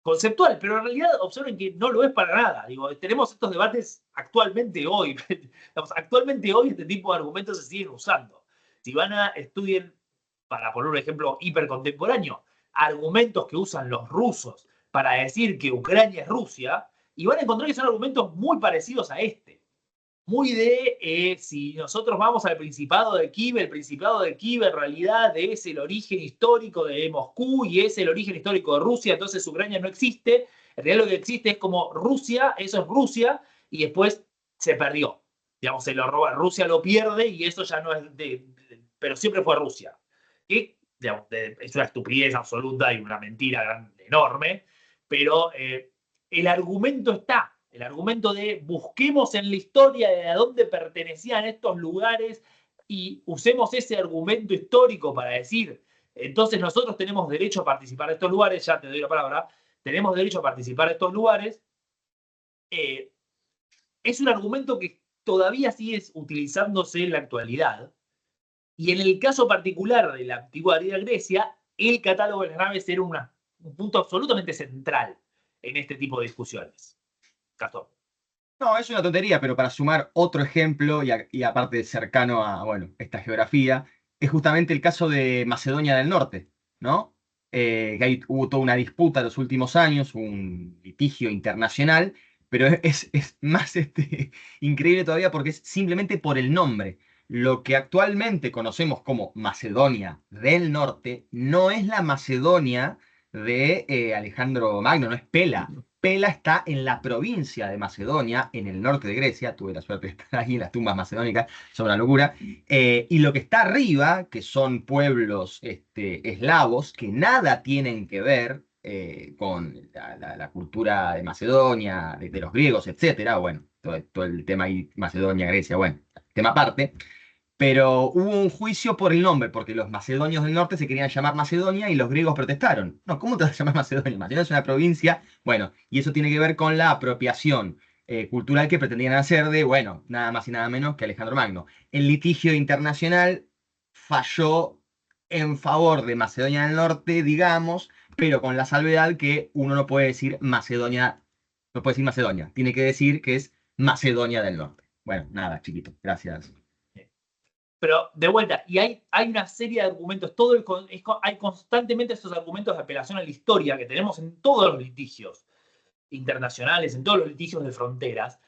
conceptual, pero en realidad observen que no lo es para nada. Digo, tenemos estos debates actualmente hoy. Actualmente hoy este tipo de argumentos se siguen usando. Si van a estudiar, para poner un ejemplo hipercontemporáneo, argumentos que usan los rusos para decir que Ucrania es Rusia, y van a encontrar que son argumentos muy parecidos a este. muy de si nosotros vamos al Principado de Kiev, el Principado de Kiev en realidad es el origen histórico de Moscú y es el origen histórico de Rusia, entonces Ucrania no existe. En realidad lo que existe es como Rusia, eso es Rusia, y después se perdió. Digamos, se lo roba, Rusia lo pierde y eso ya no es pero siempre fue Rusia. Que, digamos, es una estupidez absoluta y una mentira grande, enorme, pero el argumento está. El argumento de busquemos en la historia de a dónde pertenecían estos lugares y usemos ese argumento histórico para decir, entonces nosotros tenemos derecho a participar de estos lugares, ya te doy la palabra, tenemos derecho a participar de estos lugares, eh, es un argumento que todavía sigue utilizándose en la actualidad. Y en el caso particular de la antigua Grecia, el catálogo de las naves era un punto absolutamente central en este tipo de discusiones. Castor. No, es una tontería, pero para sumar otro ejemplo y aparte cercano a, bueno, esta geografía, es justamente el caso de Macedonia del Norte, ¿no? Que hubo toda una disputa en los últimos años, un litigio internacional, pero es más increíble todavía porque es simplemente por el nombre. Lo que actualmente conocemos como Macedonia del Norte no es la Macedonia de Alejandro Magno, no es Pela. Pela está en la provincia de Macedonia, en el norte de Grecia. Tuve la suerte de estar ahí en las tumbas macedónicas, son una locura. Y lo que está arriba, que son pueblos eslavos, que nada tienen que ver con la cultura de Macedonia, de los griegos, etcétera. Bueno, todo el tema ahí, Macedonia, Grecia, bueno, tema aparte. Pero hubo un juicio por el nombre, porque los macedonios del norte se querían llamar Macedonia y los griegos protestaron. No, ¿cómo te vas a llamar Macedonia? Macedonia es una provincia. Bueno, y eso tiene que ver con la apropiación cultural que pretendían hacer de, bueno, nada más y nada menos que Alejandro Magno. El litigio internacional falló en favor de Macedonia del Norte, digamos, pero con la salvedad que uno no puede decir Macedonia, no puede decir Macedonia, tiene que decir que es Macedonia del Norte. Bueno, nada, chiquito, gracias. Pero de vuelta, y hay una serie de argumentos, todo hay constantemente esos argumentos de apelación a la historia que tenemos en todos los litigios internacionales, en todos los litigios de fronteras,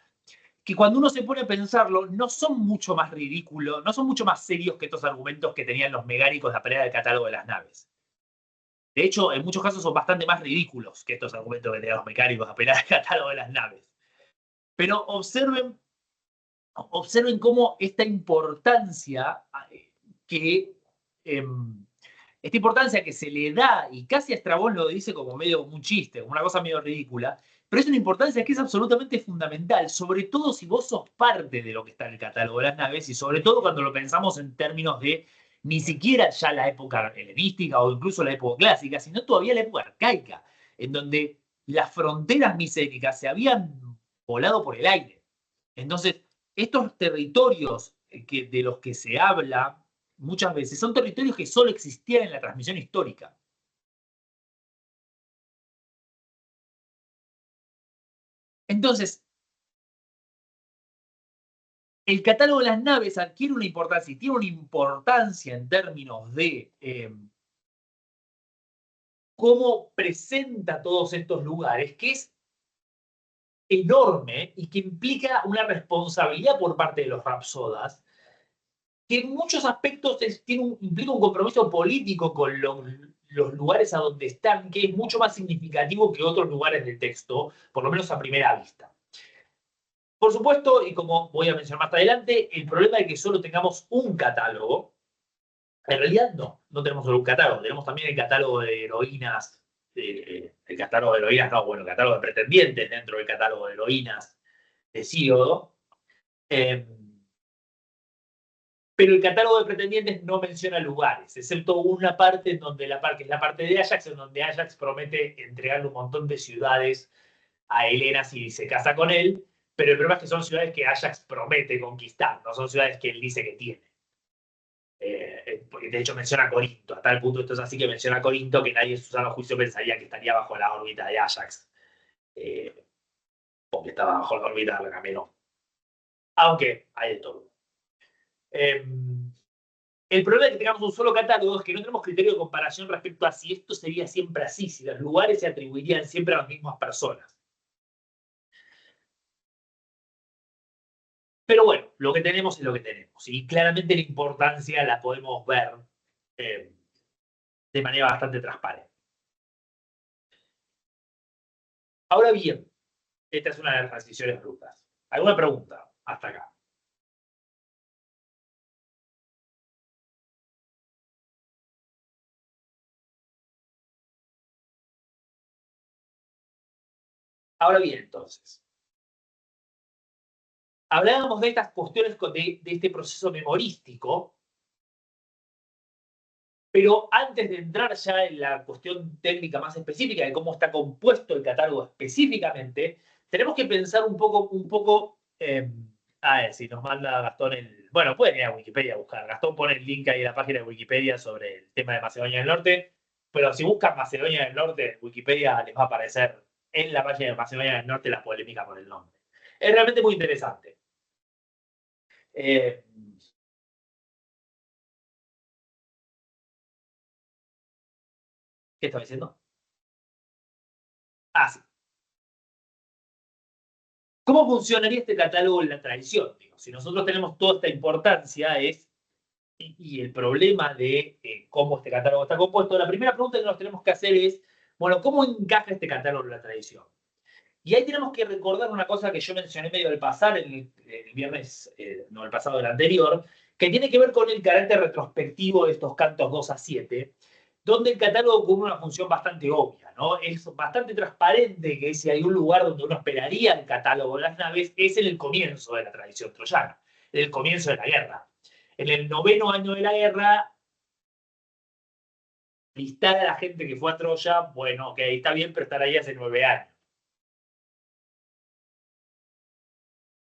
que cuando uno se pone a pensarlo, no son mucho más ridículos, no son mucho más serios que estos argumentos que tenían los megáricos de apelar al catálogo de las naves. De hecho, en muchos casos son bastante más ridículos que estos argumentos que tenían los mecánicos de apelar al catálogo de las naves. Pero observen cómo esta importancia que eh, esta importancia que se le da, y casi a Estrabón lo dice como medio un chiste, como una cosa medio ridícula, pero es una importancia que es absolutamente fundamental, sobre todo si vos sos parte de lo que está en el catálogo de las naves, y sobre todo cuando lo pensamos en términos de ni siquiera ya la época helenística o incluso la época clásica, sino todavía la época arcaica, en donde las fronteras micénicas se habían volado por el aire. Entonces, estos territorios de los que se habla muchas veces son territorios que solo existían en la transmisión histórica. Entonces, el catálogo de las naves adquiere una importancia y tiene una importancia en términos de cómo presenta todos estos lugares, que es enorme y que implica una responsabilidad por parte de los rapsodas, que en muchos aspectos implica un compromiso político con los lugares a donde están, que es mucho más significativo que otros lugares del texto, por lo menos a primera vista. Por supuesto, y como voy a mencionar más adelante, el problema de que solo tengamos un catálogo, en realidad no tenemos solo un catálogo, tenemos también el catálogo de heroínas, el catálogo de heroínas, no, bueno, el catálogo de pretendientes dentro del catálogo de heroínas de Hesíodo. Eh, pero el catálogo de pretendientes no menciona lugares, excepto una parte en donde que es la parte de Ajax, en donde Ajax promete entregarle un montón de ciudades a Helena si se casa con él, pero el problema es que son ciudades que Ajax promete conquistar, no son ciudades que él dice que tiene. De hecho menciona Corinto, hasta el punto esto es así que menciona Corinto, que nadie en su sano juicio pensaría que estaría bajo la órbita de Ajax, porque estaba bajo la órbita de Agamenón. Aunque hay de todo. El problema de que tengamos un solo catálogo es que no tenemos criterio de comparación respecto a si esto sería siempre así, si los lugares se atribuirían siempre a las mismas personas. Pero bueno, lo que tenemos es lo que tenemos. Y claramente la importancia la podemos ver eh, de manera bastante transparente. Ahora bien, esta es una de las transiciones brutas. ¿Alguna pregunta hasta acá? Ahora bien, entonces, hablábamos de estas cuestiones de este proceso memorístico, pero antes de entrar ya en la cuestión técnica más específica de cómo está compuesto el catálogo específicamente, tenemos que pensar a ver si nos manda Gastón el. Bueno, pueden ir a Wikipedia a buscar. Gastón pone el link ahí en la página de Wikipedia sobre el tema de Macedonia del Norte, pero si buscan Macedonia del Norte, Wikipedia les va a aparecer en la página de Macedonia del Norte la polémica por el nombre. Es realmente muy interesante. Eh, ¿Qué estaba diciendo? Ah, sí. ¿Cómo funcionaría este catálogo en la tradición? Digo, si nosotros tenemos toda esta importancia y el problema de cómo este catálogo está compuesto, la primera pregunta que nos tenemos que hacer es, bueno, ¿cómo encaja este catálogo en la tradición? Y ahí tenemos que recordar una cosa que yo mencioné medio al pasar, el viernes, no el pasado, el anterior, que tiene que ver con el carácter retrospectivo de estos cantos 2 a 7, donde el catálogo cumple una función bastante obvia, ¿no? Es bastante transparente que si hay un lugar donde uno esperaría el catálogo de las naves, es en el comienzo de la tradición troyana, en el comienzo de la guerra. En el 9º año de la guerra, listar a la gente que fue a Troya, bueno, ok, está bien, pero estar ahí hace 9 años.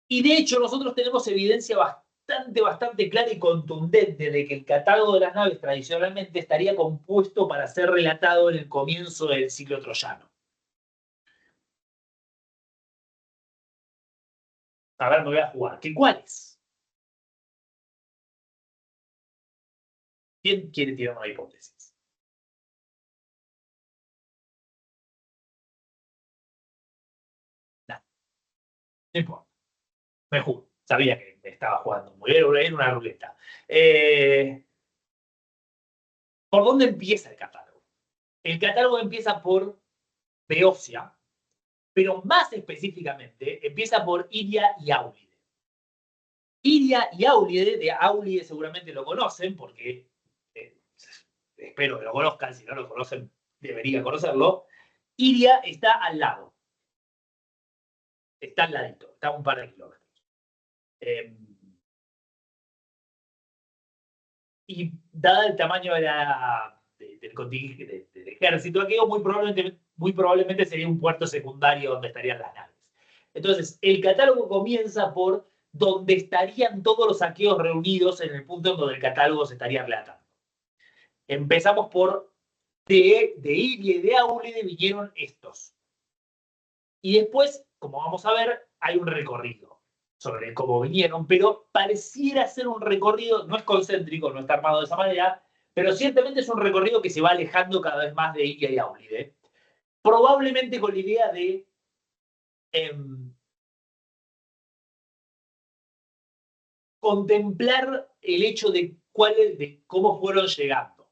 Y de hecho, nosotros tenemos evidencia bastante clara y contundente de que el catálogo de las naves tradicionalmente estaría compuesto para ser relatado en el comienzo del ciclo troyano. A ver, me voy a jugar. ¿Qué cuáles? ¿Quién quiere tirar una hipótesis? No, no importa. Me juro. Sabía que me estaba jugando muy bien. Era una ruleta. ¿Por dónde empieza el catálogo? El catálogo empieza por Beocia, pero más específicamente empieza por Iria y Áulide. Iria y Áulide, de Áulide seguramente lo conocen, porque eh, espero que lo conozcan, si no lo conocen, debería conocerlo. Iria está al lado, está al ladito, está a un par de kilómetros. Eh, y dada el tamaño del ejército aqueo, muy probablemente sería un puerto secundario donde estarían las naves. Entonces, el catálogo comienza por donde estarían todos los aqueos reunidos en el punto en donde el catálogo se estaría relatando. Empezamos por de Ilia y de Áulide vinieron estos. Y después, como vamos a ver, hay un recorrido sobre cómo vinieron, pero pareciera ser un recorrido, no es concéntrico, no está armado de esa manera, pero ciertamente es un recorrido que se va alejando cada vez más de Ilia y Áulide. Probablemente con la idea de eh, contemplar el hecho de cómo fueron llegando.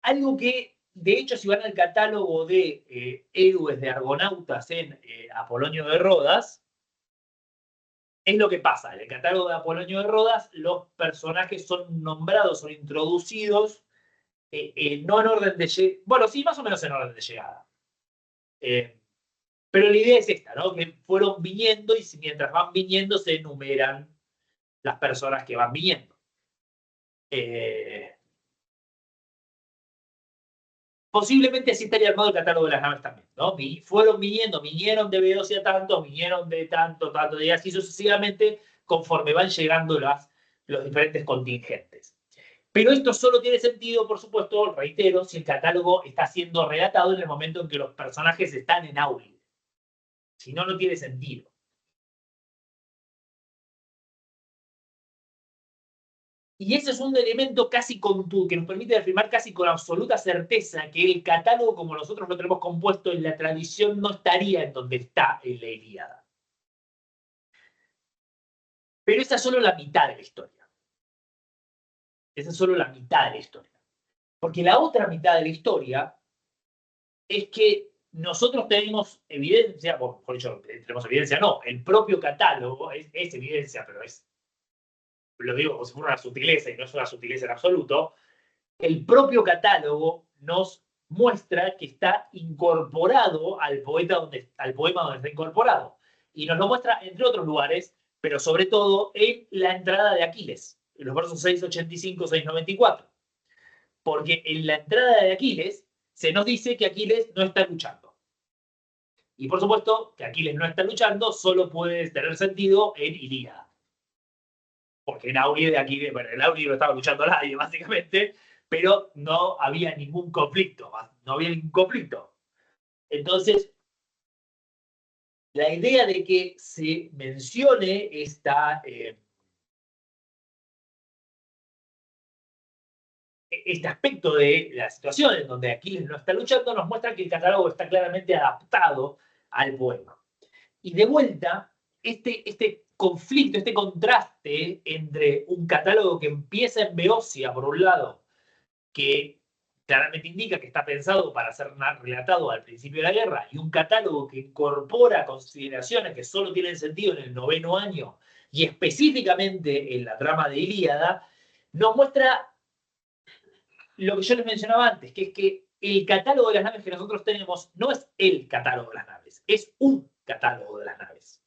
Algo que, de hecho, si van al catálogo de héroes de argonautas en Apolonio de Rodas, es lo que pasa. En el catálogo de Apolonio de Rodas, los personajes son nombrados, son introducidos, no en orden de llegada. Bueno, sí, más o menos en orden de llegada. Pero la idea es esta, ¿no? Que fueron viniendo y mientras van viniendo se enumeran las personas que van viniendo. Posiblemente así estaría armado el catálogo de las naves también, ¿no? Fueron viniendo, vinieron de Beocia tanto, vinieron de tanto, y así sucesivamente conforme van llegando los diferentes contingentes. Pero esto solo tiene sentido, por supuesto, reitero, si el catálogo está siendo relatado en el momento en que los personajes están en Auril. Si no, no tiene sentido. Y ese es un elemento casi que nos permite afirmar casi con absoluta certeza que el catálogo, como nosotros lo tenemos compuesto en la tradición, no estaría en donde está en la Ilíada. Pero esa es solo la mitad de la historia. Esa es solo la mitad de la historia. Porque la otra mitad de la historia es que nosotros tenemos evidencia, o mejor dicho, tenemos evidencia, no, el propio catálogo es evidencia, pero lo digo como si fuera una sutileza y no es una sutileza en absoluto, el propio catálogo nos muestra que está incorporado al poema donde está incorporado. Y nos lo muestra entre otros lugares, pero sobre todo en la entrada de Aquiles, en los versos 685, 694. Porque en la entrada de Aquiles se nos dice que Aquiles no está luchando. Y por supuesto que Aquiles no está luchando solo puede tener sentido en Ilíada. Porque en Aulide Aquiles, bueno, en Aulide no estaba luchando nadie, básicamente, pero no había ningún conflicto. No había ningún conflicto. Entonces, la idea de que se mencione este aspecto de la situación en donde Aquiles no está luchando nos muestra que el catálogo está claramente adaptado al poema. Y de vuelta, este conflicto, este contraste entre un catálogo que empieza en Beocia, por un lado, que claramente indica que está pensado para ser relatado al principio de la guerra, y un catálogo que incorpora consideraciones que solo tienen sentido en el 9º año, y específicamente en la trama de Ilíada, nos muestra lo que yo les mencionaba antes, que es que el catálogo de las naves que nosotros tenemos no es el catálogo de las naves, es un catálogo de las naves.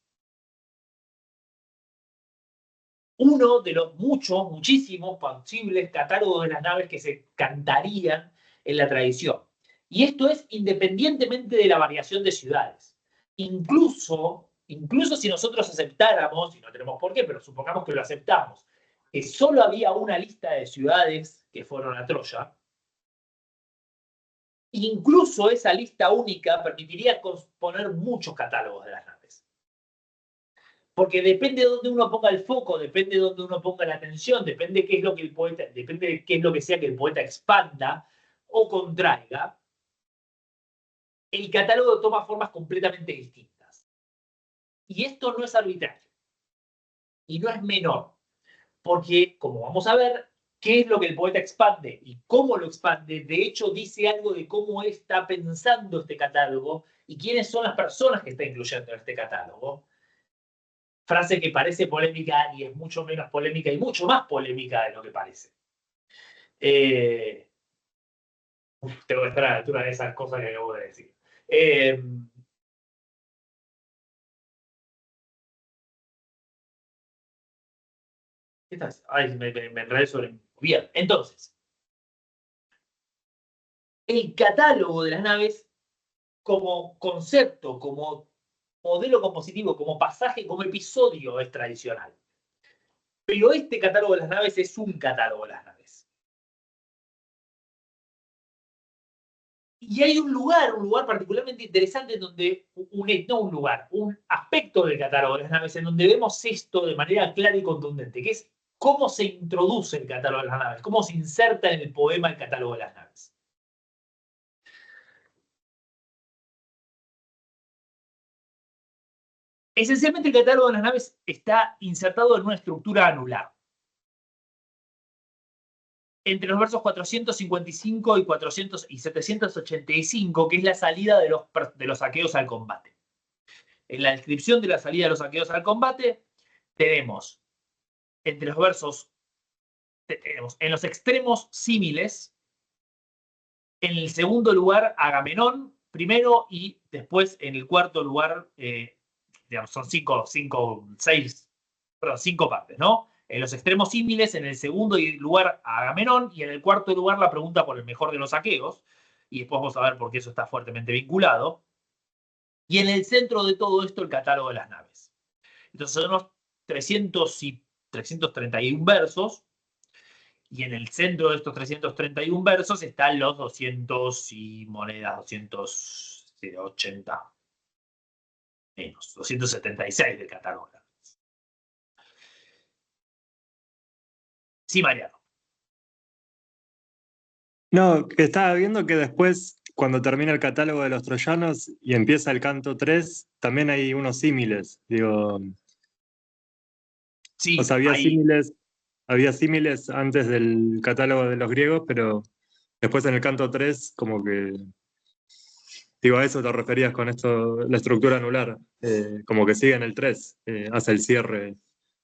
Uno de los muchísimos posibles catálogos de las naves que se cantarían en la tradición. Y esto es independientemente de la variación de ciudades. Incluso si nosotros aceptáramos, y no tenemos por qué, pero supongamos que lo aceptamos, que solo había una lista de ciudades que fueron a Troya, incluso esa lista única permitiría poner muchos catálogos de las naves. Porque depende de dónde uno ponga el foco, depende de dónde uno ponga la atención, depende de qué es lo que el poeta, depende de qué es lo que sea que el poeta expanda o contraiga, el catálogo toma formas completamente distintas. Y esto no es arbitrario. Y no es menor. Porque, como vamos a ver, qué es lo que el poeta expande y cómo lo expande, de hecho dice algo de cómo está pensando este catálogo y quiénes son las personas que está incluyendo en este catálogo. Frase que parece polémica y es mucho menos polémica y mucho más polémica de lo que parece. Tengo que estar a la altura de esas cosas que acabo de decir. ¿Qué estás? Ay, me enredé sobre... Bien, entonces, el catálogo de las naves como concepto, como modelo compositivo, como pasaje, como episodio es tradicional. Pero este catálogo de las naves es un catálogo de las naves. Y hay un lugar particularmente interesante en donde, un aspecto del catálogo de las naves en donde vemos esto de manera clara y contundente, que es cómo se introduce el catálogo de las naves, cómo se inserta en el poema el catálogo de las naves. Esencialmente el catálogo de las naves está insertado en una estructura anular. Entre los versos 455 y 785, que es la salida de los aqueos al combate. En la descripción de la salida de los aqueos al combate, tenemos entre los versos, tenemos en los extremos símiles, en el segundo lugar Agamenón primero y después en el cuarto lugar, digamos, son cinco partes, ¿no? En los extremos símiles, en el segundo lugar Agamenón y en el cuarto lugar la pregunta por el mejor de los aqueos, y después vamos a ver por qué eso está fuertemente vinculado. Y en el centro de todo esto el catálogo de las naves. Entonces son unos 331 versos, y en el centro de estos 331 versos están los 200 y monedas, 280 menos, 276 del catálogo. Sí, Mariano. No, que estaba viendo que después, cuando termina el catálogo de los troyanos y empieza el canto 3, también hay unos símiles. Digo, Sí, O sea, ahí. había símiles antes del catálogo de los griegos, pero después en el canto 3 como que, digo, a eso te referías con esto, la estructura anular, como que sigue en el 3, hace el cierre.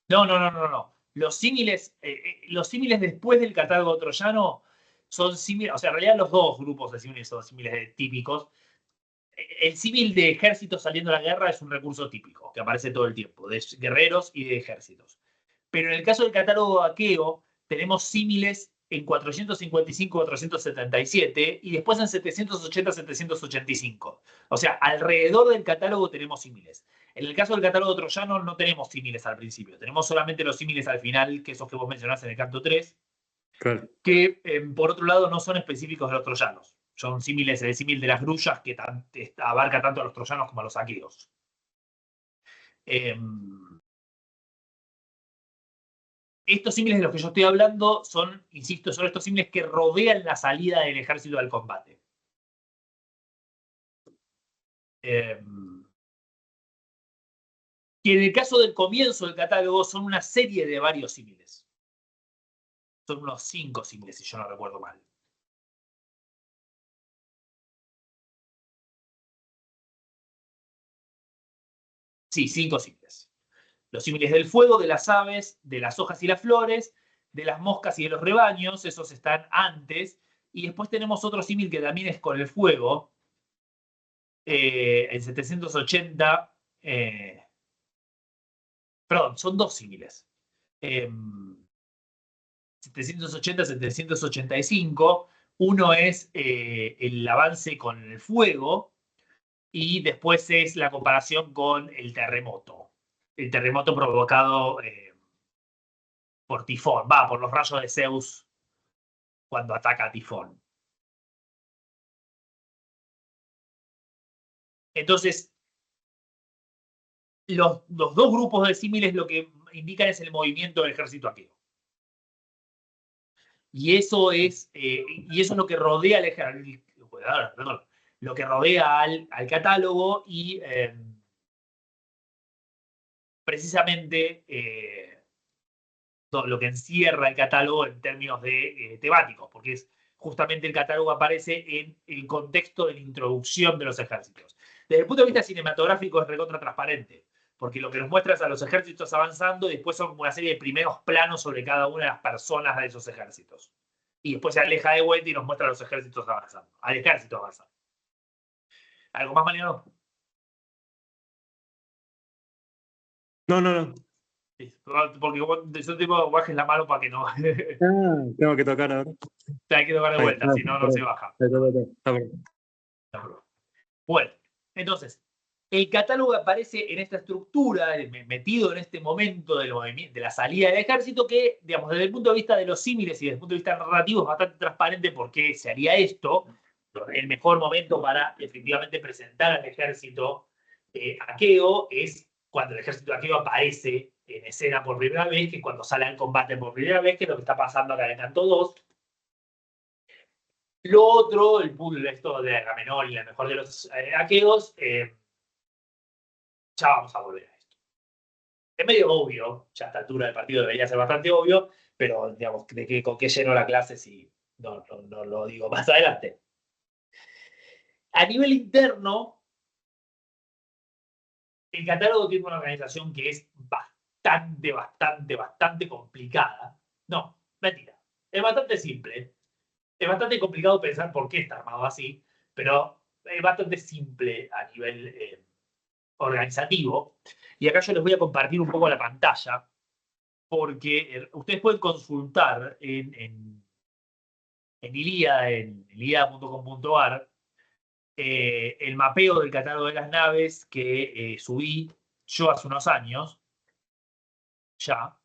No. Los símiles después del catálogo troyano son símiles, o sea, en realidad los dos grupos de símiles son símiles típicos. El símil de ejércitos saliendo a la guerra es un recurso típico que aparece todo el tiempo, de guerreros y de ejércitos. Pero en el caso del catálogo aqueo, tenemos símiles en 455-477 y después en 780-785. O sea, alrededor del catálogo tenemos símiles. En el caso del catálogo troyano no tenemos símiles al principio, tenemos solamente los símiles al final, que esos que vos mencionás en el canto 3, Claro. que por otro lado no son específicos de los troyanos. Son símiles, el símil de las grullas que abarca tanto a los troyanos como a los aqueos. Estos símiles de los que yo estoy hablando son, insisto, son estos símiles que rodean la salida del ejército al combate. Y en el caso del comienzo del catálogo son una serie de varios símiles. Son unos 5 símiles, si yo no recuerdo mal. Sí, 5 símiles. Los símiles del fuego, de las aves, de las hojas y las flores, de las moscas y de los rebaños, esos están antes. Y después tenemos otro símil que también es con el fuego, en 780. Perdón, son dos símiles. 780-785. Uno es el avance con el fuego y después es la comparación con el terremoto. El terremoto provocado por Tifón, por los rayos de Zeus cuando ataca a Tifón. Entonces, los dos grupos de símiles lo que indican es el movimiento del ejército aqueo. Y eso es lo que rodea lo que rodea al catálogo y precisamente lo que encierra el catálogo en términos de temáticos, porque es justamente el catálogo aparece en el contexto de la introducción de los ejércitos. Desde el punto de vista cinematográfico es recontra transparente, porque lo que nos muestra es a los ejércitos avanzando y después son una serie de primeros planos sobre cada una de las personas de esos ejércitos. Y después se aleja de vuelta y nos muestra a los ejércitos avanzando, al ejército avanzando. ¿Algo más, Mariano? No. Porque yo tengo bajes la mano para que no. Tengo que tocar ahora. Hay que tocar de Ahí, vuelta, si no, no se baja. Está bien. Bueno, entonces, el catálogo aparece en esta estructura, metido en este momento de la salida del ejército, que, digamos, desde el punto de vista de los símiles y desde el punto de vista narrativo es bastante transparente por qué se haría esto. El mejor momento para efectivamente presentar al ejército aqueo es cuando el ejército aqueo aparece en escena por primera vez, que cuando sale al combate por primera vez, que es lo que está pasando acá en Canto 2. Lo otro, esto de Agamenón y la mejor de los aqueos, ya vamos a volver a esto. Es medio obvio, ya a esta altura del partido debería ser bastante obvio, pero digamos, con qué lleno la clase si no lo digo más adelante. A nivel interno, el catálogo tiene una organización que es bastante complicada. No, mentira. Es bastante simple. Es bastante complicado pensar por qué está armado así, pero es bastante simple a nivel organizativo. Y acá yo les voy a compartir un poco la pantalla, porque ustedes pueden consultar en Ilíada, en ilíada.com.ar, el mapeo del catálogo de las naves que subí yo hace unos años, ya,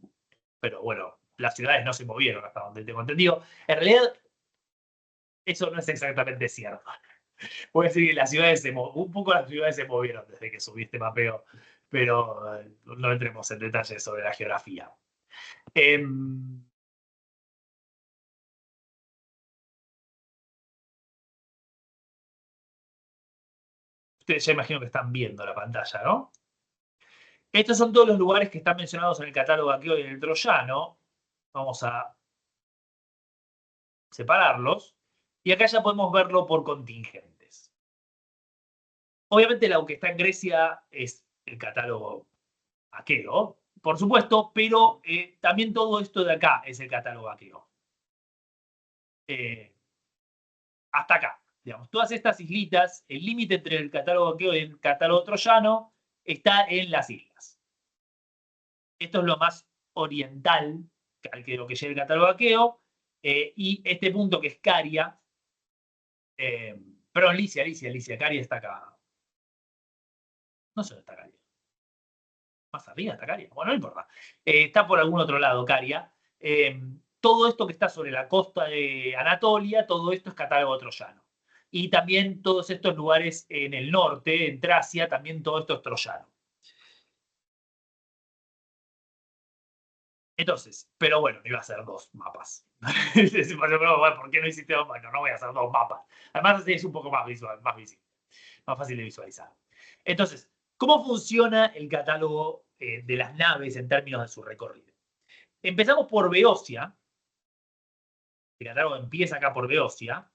pero bueno, las ciudades no se movieron hasta donde tengo entendido. En realidad, eso no es exactamente cierto. Puedo decir que un poco las ciudades se movieron desde que subí este mapeo, pero no entremos en detalles sobre la geografía. Ustedes ya imagino que están viendo la pantalla, ¿no? Estos son todos los lugares que están mencionados en el catálogo aqueo y en el troyano. Vamos a separarlos. Y acá ya podemos verlo por contingentes. Obviamente lo que está en Grecia es el catálogo aqueo, por supuesto, pero también todo esto de acá es el catálogo aqueo. Hasta acá, digamos, todas estas islitas, el límite entre el catálogo aqueo y el catálogo troyano está en las islas. Esto es lo más oriental que lo que llega el catálogo aqueo, y este punto que es Caria, perdón, Licia, Caria está acá. No sé dónde está Caria. Más arriba está Caria. Bueno, no importa. Está por algún otro lado Caria. Todo esto que está sobre la costa de Anatolia, todo esto es catálogo troyano. Y también todos estos lugares en el norte, en Tracia, también todo esto es troyano. Entonces, pero bueno, iba a hacer 2 mapas. ¿Por qué no hiciste 2 mapas? No voy a hacer 2 mapas. Además, así es un poco más visual, más visible, más fácil de visualizar. Entonces, ¿cómo funciona el catálogo de las naves en términos de su recorrido? Empezamos por Beocia. El catálogo empieza acá por Beocia.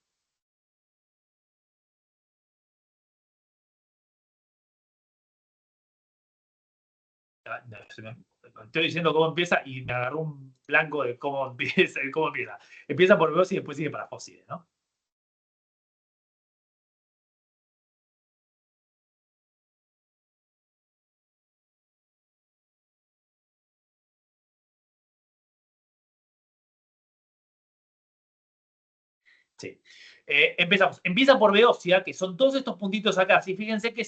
Estoy diciendo cómo empieza y me agarró un blanco de cómo empieza. Empieza por Beocia y después sigue para Fóside, ¿no? Sí. Empezamos. Empieza por Beocia, que son todos estos puntitos acá. ¿Sí? Fíjense que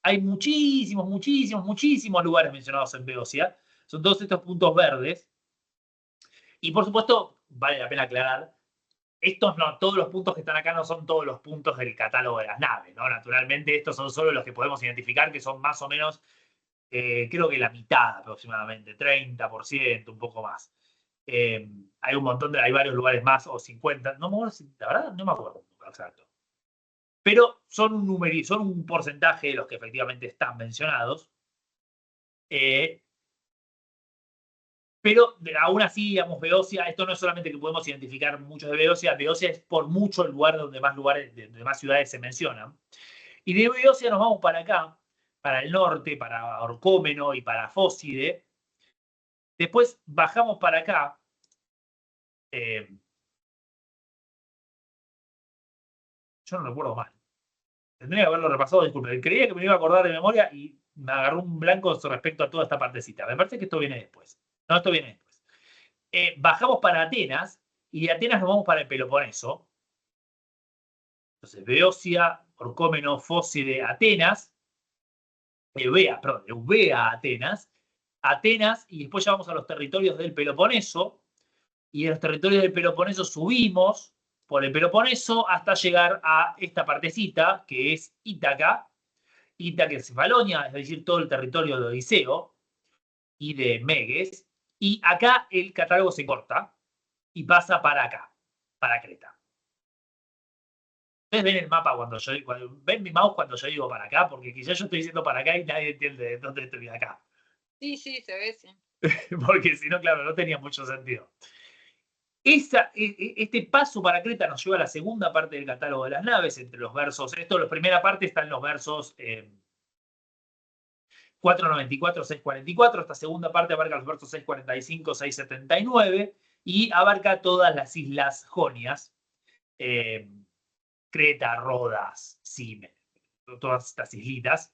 hay muchísimos lugares mencionados en Beocia. Son todos estos puntos verdes. Y por supuesto, vale la pena aclarar, estos no, todos los puntos que están acá no son todos los puntos del catálogo de las naves, ¿no? Naturalmente, estos son solo los que podemos identificar, que son más o menos, creo que la mitad aproximadamente, 30%, un poco más. Hay un montón hay varios lugares más, o 50, no me acuerdo, la verdad no me acuerdo exacto. Pero son un porcentaje de los que efectivamente están mencionados. Pero aún así, digamos, Beocia, esto no es solamente que podemos identificar muchos de Beocia, Beocia es por mucho el lugar donde más ciudades se mencionan. Y de Beocia nos vamos para acá, para el norte, para Orcómeno y para Fóside. Después bajamos para acá. Yo no recuerdo mal. Tendría que haberlo repasado, disculpe. Creía que me iba a acordar de memoria y me agarró un blanco respecto a toda esta partecita. Me parece que esto viene después. No, esto viene después. Bajamos para Atenas y de Atenas nos vamos para el Peloponeso. Entonces, Beocia, Orcómeno, Fóside, Atenas, Eubea, Atenas, Atenas, y después ya vamos a los territorios del Peloponeso, y en los territorios del Peloponeso subimos por el Peloponeso hasta llegar a esta partecita, que es Ítaca, Cefalonia, es decir, todo el territorio de Odiseo y de Meges, y acá el catálogo se corta y pasa para acá, para Creta. Ustedes ven el mapa ven mi mouse cuando yo digo para acá, porque quizás yo estoy diciendo para acá y nadie entiende de dónde estoy acá. Sí, se ve, sí. Porque si no, claro, no tenía mucho sentido. Este paso para Creta nos lleva a la segunda parte del catálogo de las naves, entre los versos. La primera parte está en los versos 494, 644. Esta segunda parte abarca los versos 645, 679 y abarca todas las islas jonias. Creta, Rodas, Cime, todas estas islitas,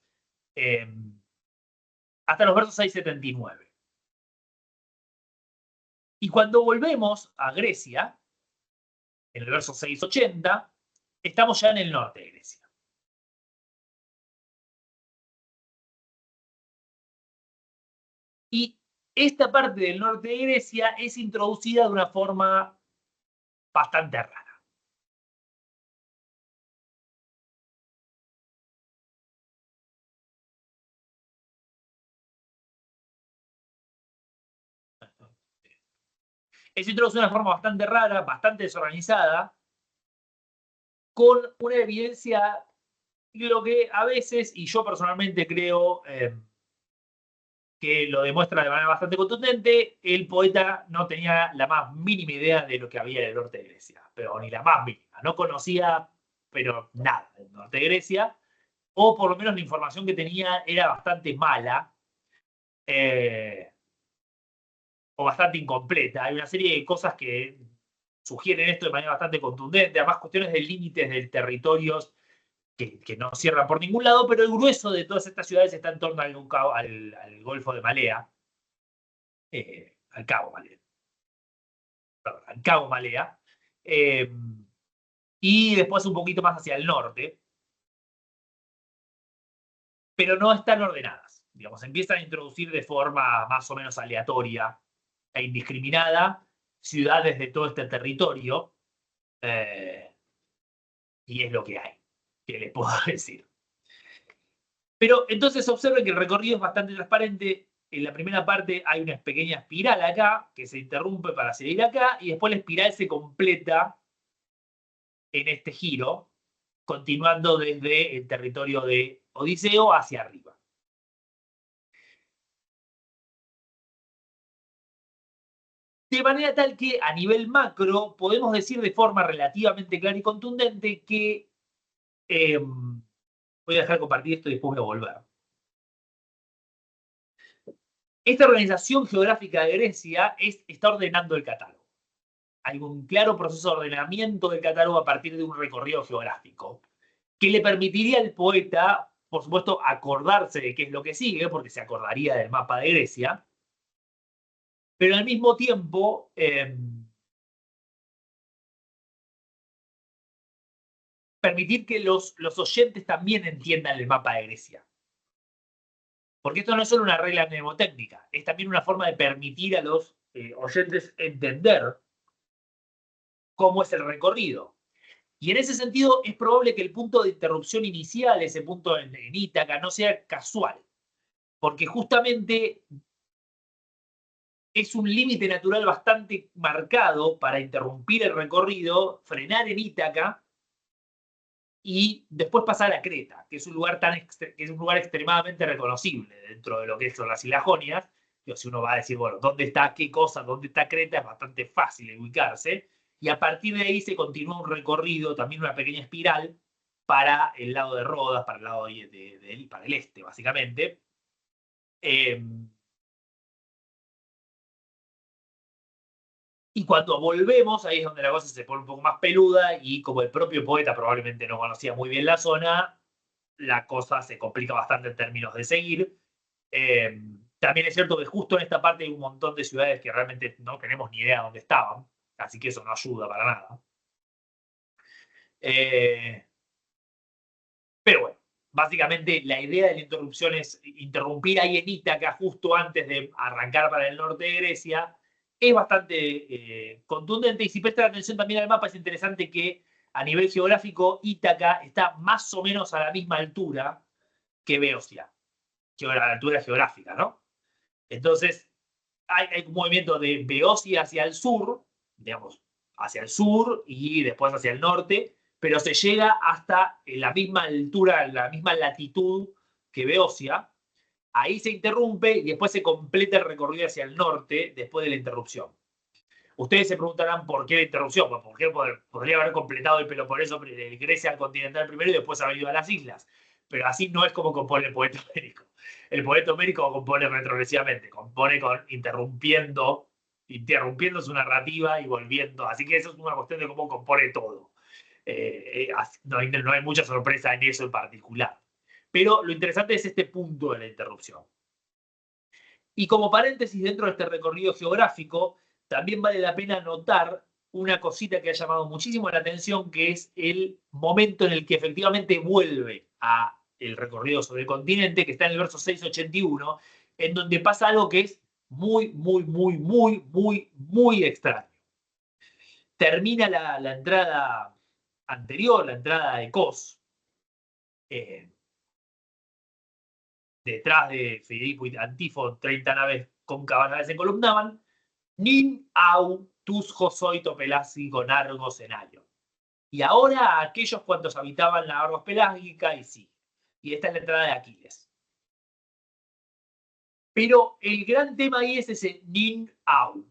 hasta los versos 679. Y cuando volvemos a Grecia, en el verso 680, estamos ya en el norte de Grecia. Y esta parte del norte de Grecia es introducida de una forma bastante rara. Es introducida de una forma bastante rara, bastante desorganizada, con una evidencia, lo que a veces, y yo personalmente creo que lo demuestra de manera bastante contundente. El poeta no tenía la más mínima idea de lo que había en el norte de Grecia, pero ni la más mínima. No conocía, pero nada, del norte de Grecia, o por lo menos la información que tenía era bastante mala, o bastante incompleta. Hay una serie de cosas que sugieren esto de manera bastante contundente, además cuestiones de límites de territorios que no cierran por ningún lado, pero el grueso de todas estas ciudades está en torno al Golfo de Malea, al Cabo Malea, perdón, al Cabo Malea, y después un poquito más hacia el norte, pero no están ordenadas. Digamos, empiezan a introducir de forma más o menos aleatoria e indiscriminada ciudades de todo este territorio, y es lo que hay, que les puedo decir. Pero entonces observen que el recorrido es bastante transparente. En la primera parte hay una pequeña espiral acá, que se interrumpe para seguir acá, y después la espiral se completa en este giro, continuando desde el territorio de Odiseo hacia arriba. De manera tal que a nivel macro podemos decir de forma relativamente clara y contundente que voy a dejar de compartir esto y después voy a volver. Esta organización geográfica de Grecia está ordenando el catálogo. Hay un claro proceso de ordenamiento del catálogo a partir de un recorrido geográfico que le permitiría al poeta, por supuesto, acordarse de qué es lo que sigue, porque se acordaría del mapa de Grecia, pero al mismo tiempo permitir que los oyentes también entiendan el mapa de Grecia. Porque esto no es solo una regla mnemotécnica, es también una forma de permitir a los oyentes entender cómo es el recorrido. Y en ese sentido es probable que el punto de interrupción inicial, ese punto en Ítaca, no sea casual, porque justamente es un límite natural bastante marcado para interrumpir el recorrido, frenar en Ítaca y después pasar a Creta, que es un lugar, que es un lugar extremadamente reconocible dentro de lo que son las Islas Jonias. Si uno va a decir, bueno, ¿dónde está qué cosa? ¿Dónde está Creta? Es bastante fácil de ubicarse. Y a partir de ahí se continúa un recorrido, también una pequeña espiral, para el lado de Rodas, para el lado para el este, básicamente. Y cuando volvemos, ahí es donde la cosa se pone un poco más peluda y como el propio poeta probablemente no conocía muy bien la zona, la cosa se complica bastante en términos de seguir. También es cierto que justo en esta parte hay un montón de ciudades que realmente no tenemos ni idea de dónde estaban, así que eso no ayuda para nada. Pero bueno, básicamente la idea de la interrupción es interrumpir ahí en Ítaca justo antes de arrancar para el norte de Grecia. Es bastante contundente y si prestan atención también al mapa es interesante que a nivel geográfico Ítaca está más o menos a la misma altura que Beocia, a la altura geográfica, ¿no? Entonces hay un movimiento de Beocia hacia el sur, digamos, hacia el sur y después hacia el norte, pero se llega hasta la misma altura, la misma latitud que Beocia. Ahí se interrumpe y después se completa el recorrido hacia el norte después de la interrupción. Ustedes se preguntarán por qué la interrupción, pues por qué podría haber completado el Peloponeso de Grecia continental primero y después haber ido a las islas. Pero así no es como compone el poeta homérico. El poeta homérico compone retrogresivamente, compone interrumpiendo su narrativa y volviendo. Así que eso es una cuestión de cómo compone todo. No hay mucha sorpresa en eso en particular. Pero lo interesante es este punto de la interrupción. Y como paréntesis dentro de este recorrido geográfico, también vale la pena notar una cosita que ha llamado muchísimo la atención, que es el momento en el que efectivamente vuelve a el recorrido sobre el continente, que está en el verso 681, en donde pasa algo que es muy, muy, muy, muy, muy, muy extraño. Termina la entrada anterior, la entrada de Kos, detrás de Federico y Antifo, 30 naves cóncavas naves se columnaban, nin au tus josoito pelágico nargos enario. Y ahora aquellos cuantos habitaban la Argos pelágica, y sí. Y esta es la entrada de Aquiles. Pero el gran tema ahí es ese nin au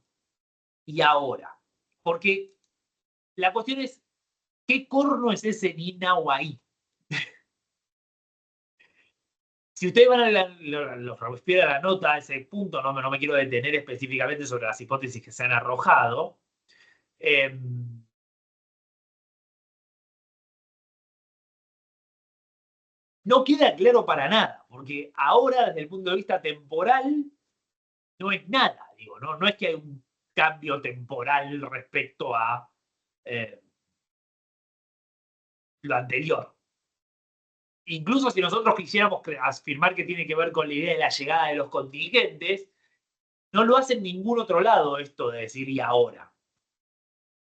y ahora. Porque la cuestión es, ¿qué corno es ese nin au ahí? Si ustedes van a los Robespierre a la nota, a ese punto, no me quiero detener específicamente sobre las hipótesis que se han arrojado. No queda claro para nada, porque ahora, desde el punto de vista temporal, no es nada, digo, no es que hay un cambio temporal respecto a lo anterior. Incluso si nosotros quisiéramos afirmar que tiene que ver con la idea de la llegada de los contingentes, no lo hace en ningún otro lado esto de decir y ahora,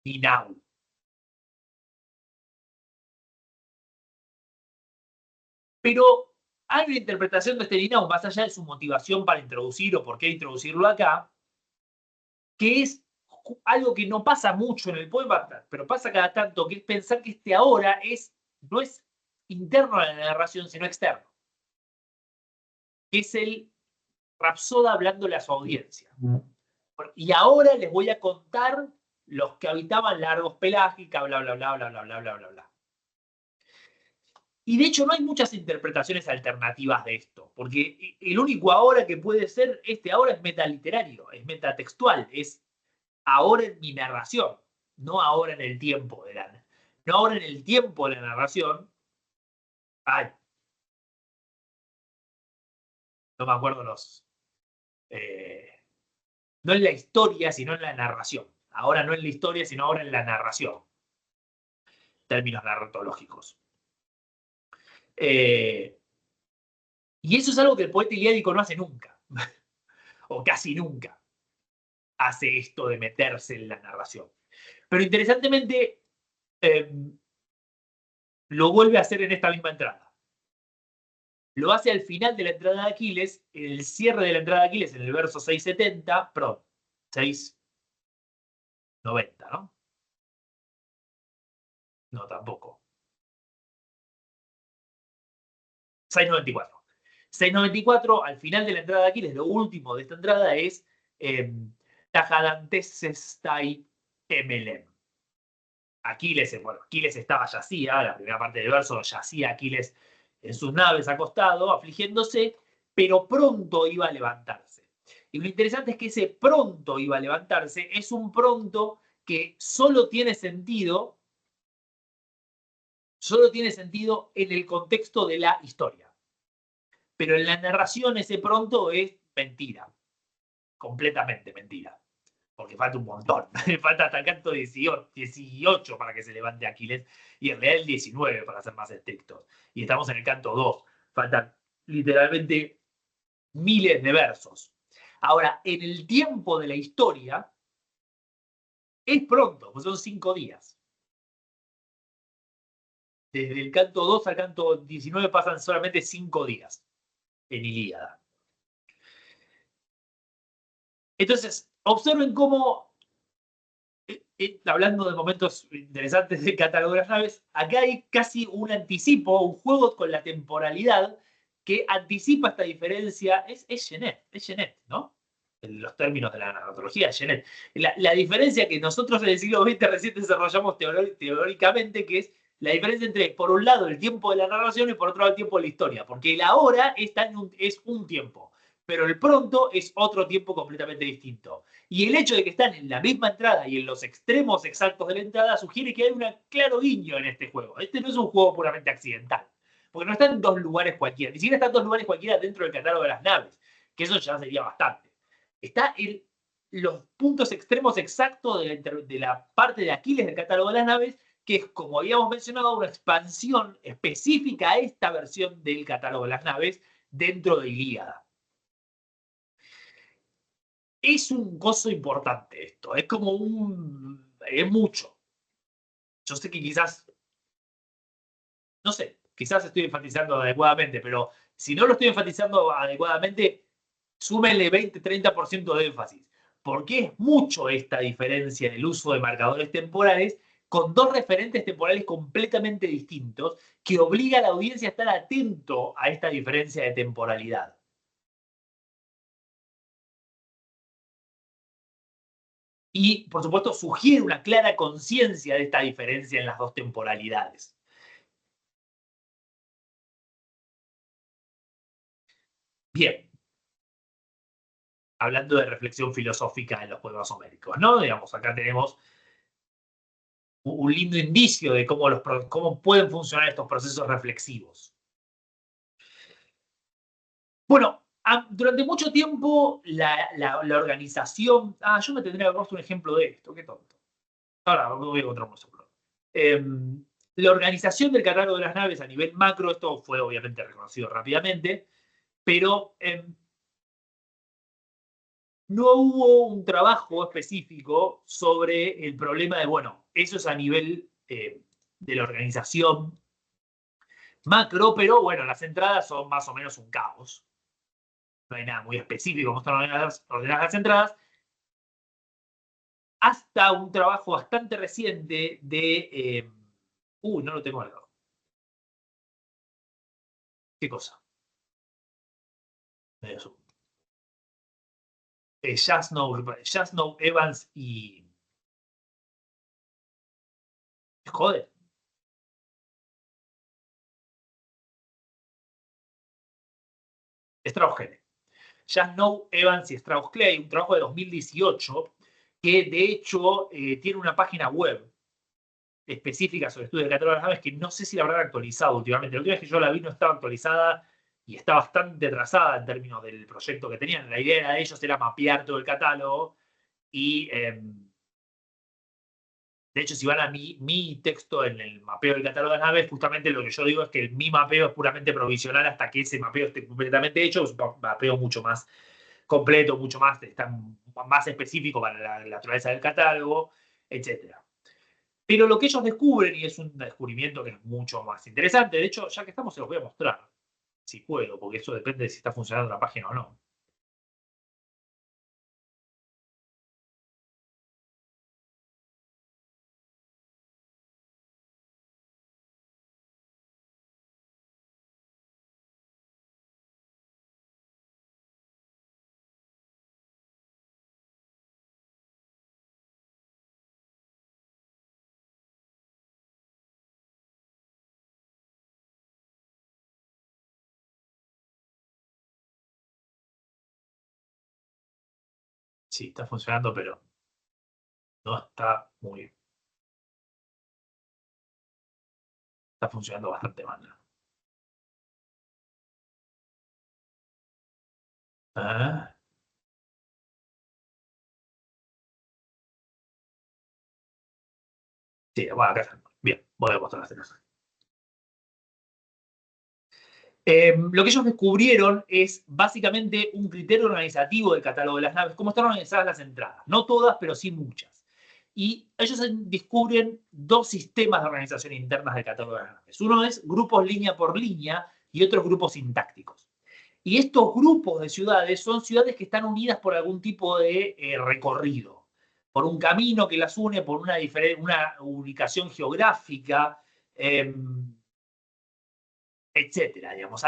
y now. Pero hay una interpretación de este Ninau, más allá de su motivación para introducir o por qué introducirlo acá, que es algo que no pasa mucho en el poema, pero pasa cada tanto, que es pensar que este ahora no es interno a la narración, sino externo. Que es el rapsoda hablándole a su audiencia. Y ahora les voy a contar los que habitaban Largos Pelágica, bla, bla, bla, bla, bla, bla, bla, bla, bla. Y de hecho no hay muchas interpretaciones alternativas de esto, porque el único ahora que puede ser este ahora es metaliterario, es metatextual, es ahora en mi narración, no ahora en el tiempo de la, no ahora en el tiempo de la narración. Ay, no me acuerdo no en la historia, sino en la narración. Ahora no en la historia, sino ahora en la narración. Términos narratológicos. Y eso es algo que el poeta iliádico no hace nunca, o casi nunca hace esto de meterse en la narración. Pero interesantemente, lo vuelve a hacer en esta misma entrada. Lo hace al final de la entrada de Aquiles, en el cierre de la entrada de Aquiles, en el verso 670, perdón, 690, ¿no? No, tampoco. 694. 694, al final de la entrada de Aquiles, lo último de esta entrada es Tajadantes estai emelem. Aquiles yacía, la primera parte del verso, yacía Aquiles en sus naves acostado, afligiéndose, pero pronto iba a levantarse. Y lo interesante es que ese pronto iba a levantarse es un pronto que solo tiene sentido en el contexto de la historia. Pero en la narración ese pronto es mentira, completamente mentira. Porque falta un montón. Falta hasta el canto 18 para que se levante Aquiles, y en realidad el 19 para ser más estrictos. Y estamos en el canto 2. Faltan literalmente miles de versos. Ahora, en el tiempo de la historia, es pronto, pues son 5 días. Desde el canto 2 al canto 19 pasan solamente 5 días en Ilíada. Entonces, observen cómo, hablando de momentos interesantes del catálogo de las naves, acá hay casi un anticipo, un juego con la temporalidad que anticipa esta diferencia. Es Genet, ¿no? En los términos de la narratología, es Genet. La diferencia que nosotros en el siglo XX recién desarrollamos teóricamente, que es la diferencia entre, por un lado, el tiempo de la narración y por otro lado, el tiempo de la historia. Porque el ahora es un tiempo, pero el pronto es otro tiempo completamente distinto. Y el hecho de que están en la misma entrada y en los extremos exactos de la entrada sugiere que hay un claro guiño en este juego. Este no es un juego puramente accidental, porque no están en dos lugares cualquiera, ni siquiera están en dos lugares cualquiera dentro del catálogo de las naves, que eso ya sería bastante. Está en los puntos extremos exactos de la parte de Aquiles del catálogo de las naves, que es, como habíamos mencionado, una expansión específica a esta versión del catálogo de las naves dentro de Ilíada. Es un gozo importante esto, es como es mucho. Yo sé que quizás, no sé, quizás estoy enfatizando adecuadamente, pero si no lo estoy enfatizando adecuadamente, súmenle 20-30% de énfasis, porque es mucho esta diferencia en el uso de marcadores temporales con dos referentes temporales completamente distintos que obliga a la audiencia a estar atento a esta diferencia de temporalidad. Y, por supuesto, sugiere una clara conciencia de esta diferencia en las dos temporalidades. Bien. Hablando de reflexión filosófica en los poemas homéricos, ¿no? Digamos, acá tenemos un lindo indicio de cómo pueden funcionar estos procesos reflexivos. Bueno, durante mucho tiempo la organización... yo me tendría que haber puesto un ejemplo de esto, qué tonto. Ahora voy a encontrar un ejemplo. La organización del catálogo de las naves a nivel macro, esto fue obviamente reconocido rápidamente, pero no hubo un trabajo específico sobre el problema de, bueno, eso es a nivel de la organización macro, pero bueno, las entradas son más o menos un caos. No hay nada muy específico cómo están ordenadas las entradas. Hasta un trabajo bastante reciente de... no lo tengo al lado. ¿Qué cosa? Jasnow Evans y... Joder. Strauss-Kahn. Jasnow Evans y Strauss-Clay, un trabajo de 2018, que de hecho tiene una página web específica sobre estudios de catálogo de las naves que no sé si la habrán actualizado últimamente. La última vez que yo la vi no estaba actualizada y está bastante atrasada en términos del proyecto que tenían. La idea de ellos era mapear todo el catálogo y de hecho si van a mi texto en el mapeo del catálogo de las naves, justamente lo que yo digo es que mi mapeo es puramente provisional hasta que ese mapeo esté completamente hecho. Es un mapeo mucho más completo, mucho más específico para la naturaleza del catálogo, etc. Pero lo que ellos descubren, y es un descubrimiento que es mucho más interesante, de hecho, ya que estamos, se los voy a mostrar, si puedo, porque eso depende de si está funcionando la página o no. Sí, está funcionando, pero no está muy... Está funcionando bastante mal. ¿Ah? Sí, bueno, acá está. Bien, voy a mostrar las cosas. Lo que ellos descubrieron es básicamente un criterio organizativo del catálogo de las naves, cómo están organizadas las entradas. No todas, pero sí muchas. Y ellos descubren dos sistemas de organización internas del catálogo de las naves. Uno es grupos línea por línea y otros grupos sintácticos. Y estos grupos de ciudades son ciudades que están unidas por algún tipo de recorrido, por un camino que las une, por una ubicación geográfica, etcétera, digamos.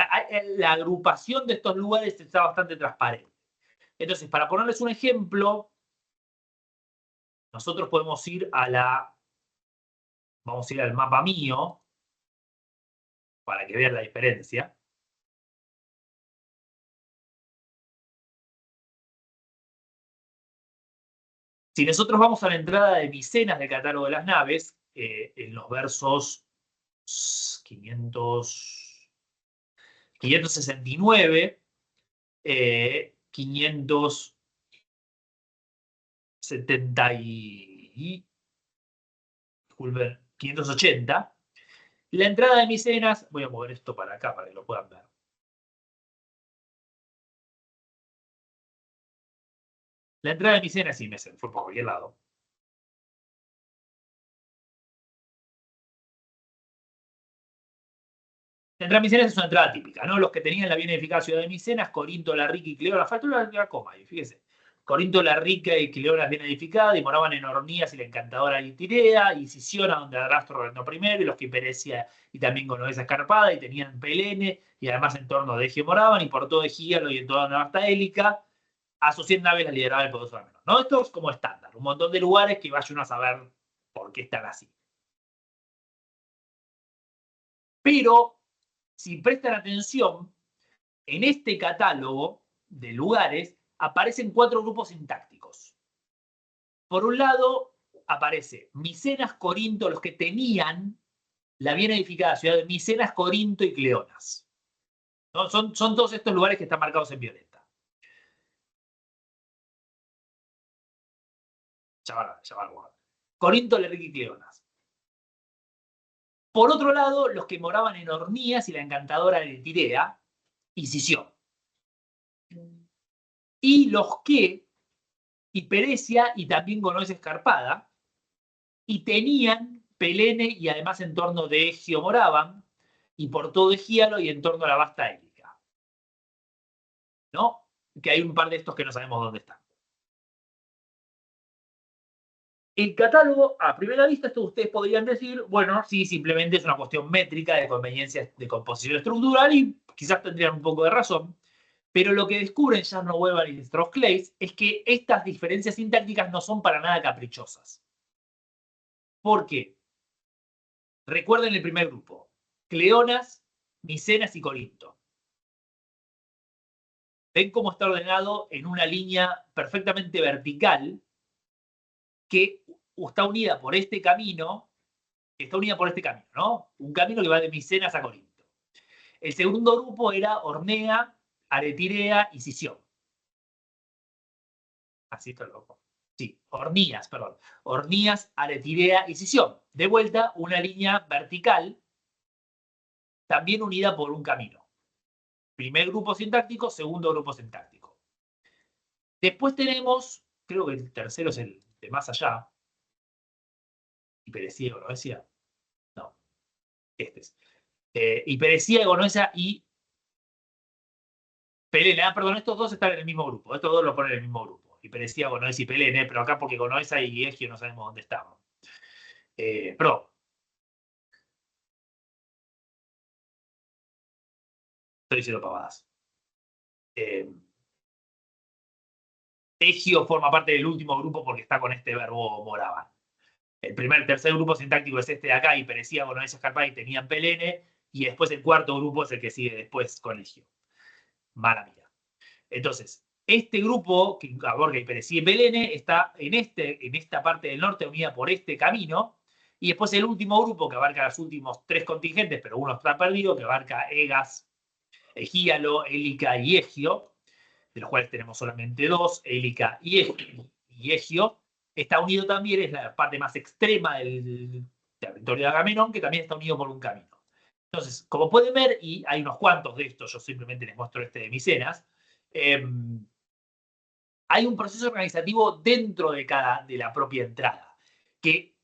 La agrupación de estos lugares está bastante transparente. Entonces, para ponerles un ejemplo, nosotros podemos ir vamos a ir al mapa mío, para que vean la diferencia. Si nosotros vamos a la entrada de Micenas del catálogo de las naves, en los versos 569, 580, la entrada de Micenas, voy a mover esto para acá para que lo puedan ver. La entrada de Micenas, sí, fue por cualquier lado. La entrada de Micenas es una entrada típica, ¿no? Los que tenían la bien edificada ciudad de Micenas, Corinto, la rica y Cleona, faltó la coma ahí, fíjese. Corinto, la rica y Cleona bien edificada, y moraban en Ornías y la encantadora Itirea, y Sisiona, donde Adrasto reinó primero, y los que Perecia y también con Novesa escarpada, y tenían Pelene, y además en torno de Egio moraban, y por todo Egíalo y en toda la Nafta Hélica, asocié naves las lideraban el poderoso Agamenón. ¿No? Esto es como estándar. Un montón de lugares que vaya uno a saber por qué están así. Pero, si prestan atención, en este catálogo de lugares aparecen 4 grupos sintácticos. Por un lado, aparece Micenas, Corinto, los que tenían la bien edificada ciudad de Micenas, Corinto y Cleonas. ¿No? Son todos estos lugares que están marcados en violeta. Ya van a guardar. Corinto, Lerica y Cleonas. Por otro lado, los que moraban en Ornías y la encantadora de Tirea y Sición. Y los que Hiperesia y también Gonoes Escarpada, y tenían Pelene y además en torno de Egio moraban, y por todo Egíalo y en torno a la vasta Élica. ¿No? Que hay un par de estos que no sabemos dónde están. El catálogo, a primera vista, esto ustedes podrían decir, bueno, sí, simplemente es una cuestión métrica de conveniencia de composición estructural y quizás tendrían un poco de razón, pero lo que descubren Jarno, Weber y Strauss-Claes es que estas diferencias sintácticas no son para nada caprichosas. ¿Por qué? Recuerden el primer grupo, Cleonas, Micenas y Corinto. Ven cómo está ordenado en una línea perfectamente vertical que está unida por este camino, ¿no? Un camino que va de Micenas a Corinto. El segundo grupo era Ornea, Aretirea y Sición. Así está loco. Sí, Ornías, perdón. Ornías, Aretirea y Sición. De vuelta, una línea vertical, también unida por un camino. Primer grupo sintáctico, segundo grupo sintáctico. Después tenemos, creo que el tercero es el de más allá. Hiperesía y Gonoesia. No, este es. Hiperesía y Gonoesia y Pelene. Ah, perdón, estos dos están en el mismo grupo. Estos dos lo ponen en el mismo grupo. Hiperesía, Gonoesia y Pelene, pero acá porque Gonoesia y Egio no sabemos dónde estaban. Pero estoy diciendo pavadas. Egio forma parte del último grupo porque está con este verbo moraban. El tercer grupo sintáctico es este de acá, Hiperesía, Gonoesia, Escarpada y tenían Pelene, y después el cuarto grupo es el que sigue después con Egio. Mala mía. Entonces, este grupo que abarca Hiperesía y Pelene está en esta parte del norte unida por este camino, y después el último grupo que abarca los últimos 3 contingentes, pero uno está perdido, que abarca Egas, Egíalo, Élica y Egio, de los cuales tenemos solamente 2, Élica y Egio. Está unido también, es la parte más extrema del territorio de Agamenón, que también está unido por un camino. Entonces, como pueden ver, y hay unos cuantos de estos, yo simplemente les muestro este de Micenas, hay un proceso organizativo dentro de la propia entrada, que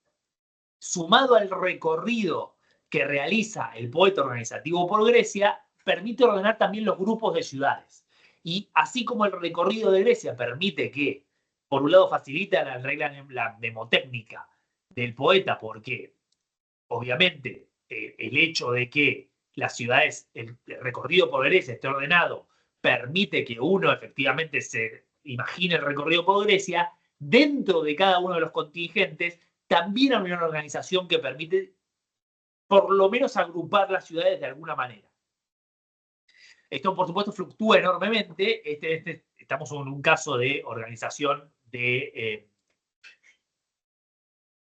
sumado al recorrido que realiza el poeta organizativo por Grecia, permite ordenar también los grupos de ciudades. Y así como el recorrido de Grecia permite que, por un lado, facilita la mnemotécnica del poeta, porque obviamente el hecho de que las ciudades, el recorrido por Grecia esté ordenado, permite que uno efectivamente se imagine el recorrido por Grecia, dentro de cada uno de los contingentes también hay una organización que permite por lo menos agrupar las ciudades de alguna manera. Esto, por supuesto, fluctúa enormemente. Estamos en un caso de organización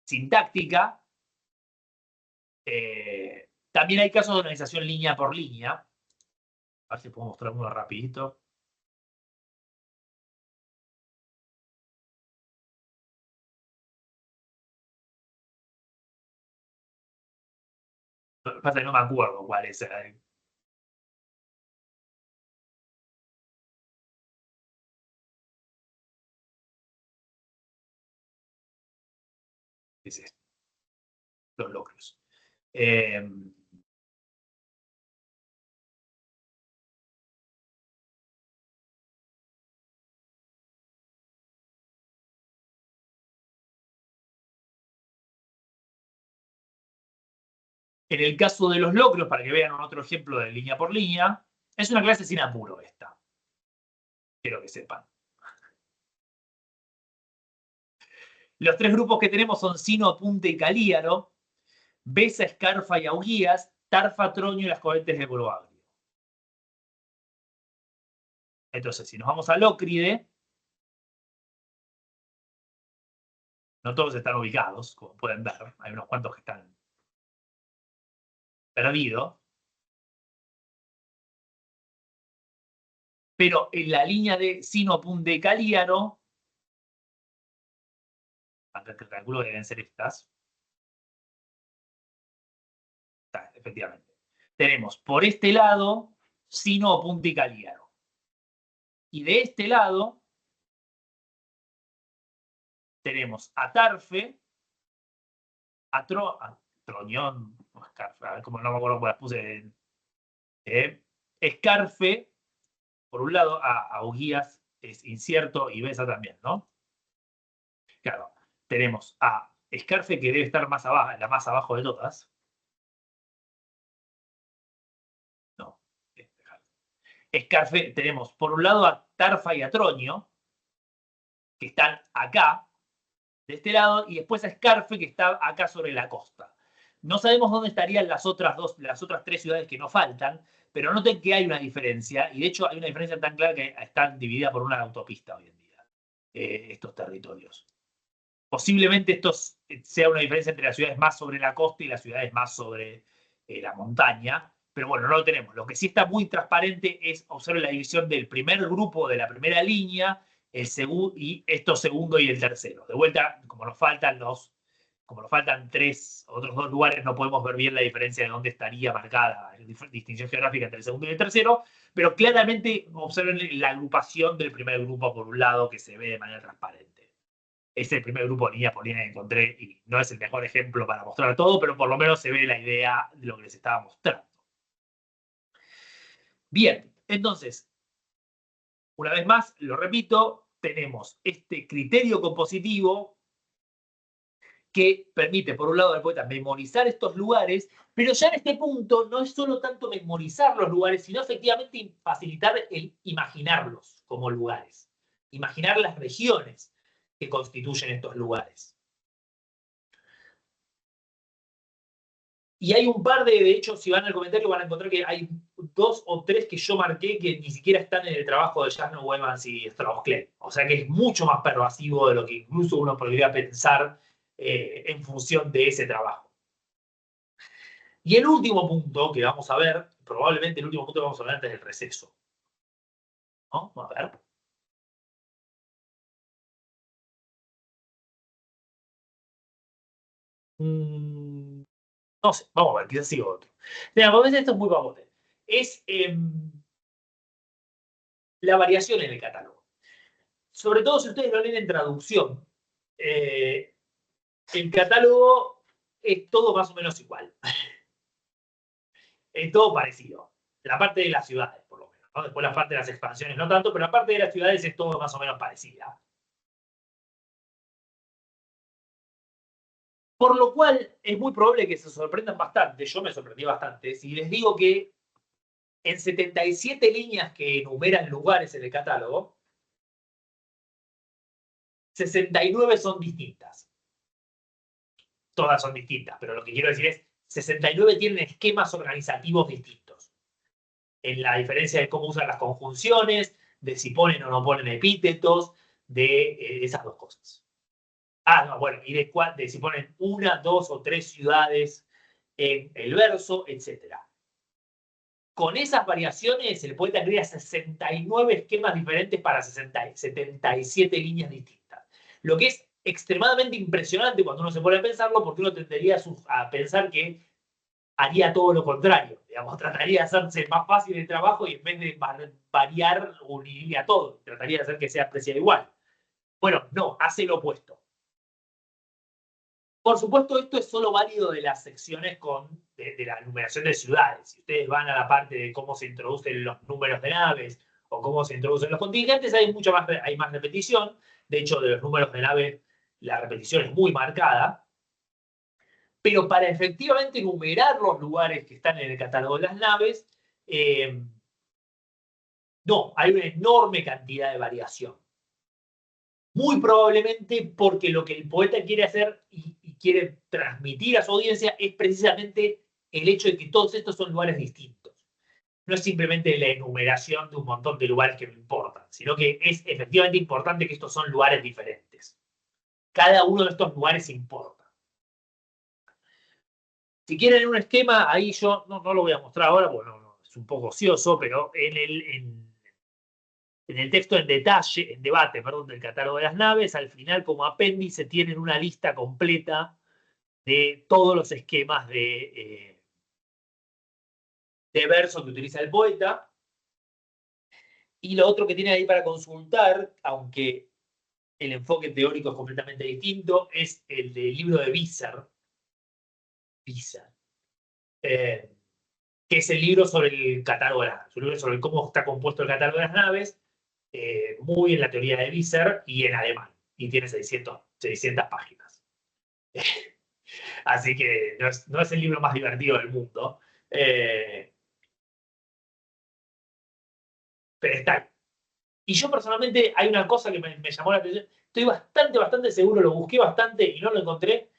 sintáctica. También hay casos de organización línea por línea. A ver si puedo mostrar uno rapidito. Lo que pasa es que no me acuerdo cuál es. Es esto. Los locros. En el caso de los locros, para que vean otro ejemplo de línea por línea, es una clase sin apuro esta. Quiero que sepan. Los tres grupos que tenemos son Sino, Punta y Calíaro, Besa, Escarfa y Augías, Tarfa, Troño y las corrientes de Boloagrio. Entonces, si nos vamos a Lócride, no todos están ubicados, como pueden ver. Hay unos cuantos que están perdidos. Pero en la línea de Sino, Punta y Calíaro, acá calculo que deben ser estas. Efectivamente. Tenemos por este lado Sino, Punta y Calíaro. Y de este lado tenemos a Tarfe, a Troñón, a ver cómo no me acuerdo cómo las puse. Escarfe, por un lado, a Augías es incierto y Besa también, ¿no? Claro, tenemos a Escarfe que debe estar más abajo, la más abajo de todas. No. Escarfe, tenemos por un lado a Tarfa y a Troño, que están acá, de este lado, y después a Escarfe, que está acá sobre la costa. No sabemos dónde estarían las otras tres ciudades que nos faltan, pero noten que hay una diferencia, y de hecho hay una diferencia tan clara que están divididas por una autopista hoy en día, estos territorios. Posiblemente esto sea una diferencia entre las ciudades más sobre la costa y las ciudades más sobre la montaña, pero bueno, no lo tenemos. Lo que sí está muy transparente es observar la división del primer grupo de la primera línea, el segundo y estos segundo y el tercero. De vuelta, como nos faltan otros dos lugares, no podemos ver bien la diferencia de dónde estaría marcada la distinción geográfica entre el segundo y el tercero, pero claramente observen la agrupación del primer grupo por un lado que se ve de manera transparente. Es el primer grupo línea por línea que encontré y no es el mejor ejemplo para mostrar todo, pero por lo menos se ve la idea de lo que les estaba mostrando. Bien, entonces, una vez más, lo repito, tenemos este criterio compositivo que permite, por un lado, al poeta memorizar estos lugares, pero ya en este punto no es solo tanto memorizar los lugares, sino efectivamente facilitar el imaginarlos como lugares, imaginar las regiones que constituyen estos lugares. Y hay un par de hecho, si van al comentario van a encontrar que hay 2 o 3 que yo marqué que ni siquiera están en el trabajo de Jasno, Wemans y Strauss-Klein. O sea que es mucho más pervasivo de lo que incluso uno podría pensar en función de ese trabajo. Y el último punto que vamos a ver, probablemente el último punto que vamos a ver antes del receso. ¿No? A ver. No sé, vamos a ver, quizás sigo otro. Esto es muy famoso. Es la variación en el catálogo. Sobre todo si ustedes lo leen en traducción, el catálogo es todo más o menos igual. Es todo parecido. La parte de las ciudades, por lo menos, ¿no? Después la parte de las expansiones no tanto, pero la parte de las ciudades es todo más o menos parecida. Por lo cual es muy probable que se sorprendan bastante, yo me sorprendí bastante, si les digo que en 77 líneas que enumeran lugares en el catálogo, 69 son distintas. Todas son distintas, pero lo que quiero decir es 69 tienen esquemas organizativos distintos. En la diferencia de cómo usan las conjunciones, de si ponen o no ponen epítetos, de esas dos cosas. No, bueno, y de si ponen 1, 2 o 3 ciudades en el verso, etc. Con esas variaciones, el poeta crea 69 esquemas diferentes para 77 líneas distintas. Lo que es extremadamente impresionante cuando uno se pone a pensarlo, porque uno tendería a pensar que haría todo lo contrario. Digamos, trataría de hacerse más fácil el trabajo y en vez de variar, uniría todo. Trataría de hacer que sea apreciado igual. Bueno, no, hace lo opuesto. Por supuesto, esto es solo válido de las secciones de la numeración de ciudades. Si ustedes van a la parte de cómo se introducen los números de naves o cómo se introducen los contingentes, hay más repetición. De hecho, de los números de naves, la repetición es muy marcada. Pero para efectivamente numerar los lugares que están en el catálogo de las naves, no, hay una enorme cantidad de variación. muy probablemente porque lo que el poeta quiere hacer y quiere transmitir a su audiencia es precisamente el hecho de que todos estos son lugares distintos. No es simplemente la enumeración de un montón de lugares que no importan, sino que es efectivamente importante que estos son lugares diferentes. Cada uno de estos lugares importa. Si quieren un esquema, ahí yo no lo voy a mostrar ahora, porque es un poco ocioso, pero en el texto en debate, del catálogo de las naves, al final como apéndice tienen una lista completa de todos los esquemas de verso que utiliza el poeta. Y lo otro que tiene ahí para consultar, aunque el enfoque teórico es completamente distinto, es el del libro de Visser, que es el libro sobre el catálogo de las naves, un libro sobre cómo está compuesto el catálogo de las naves, muy en la teoría de Visser y en alemán, y tiene 600 páginas. Así que no es el libro más divertido del mundo, pero está ahí. Y yo personalmente, hay una cosa que me llamó la atención, estoy bastante seguro, lo busqué bastante y no lo encontré,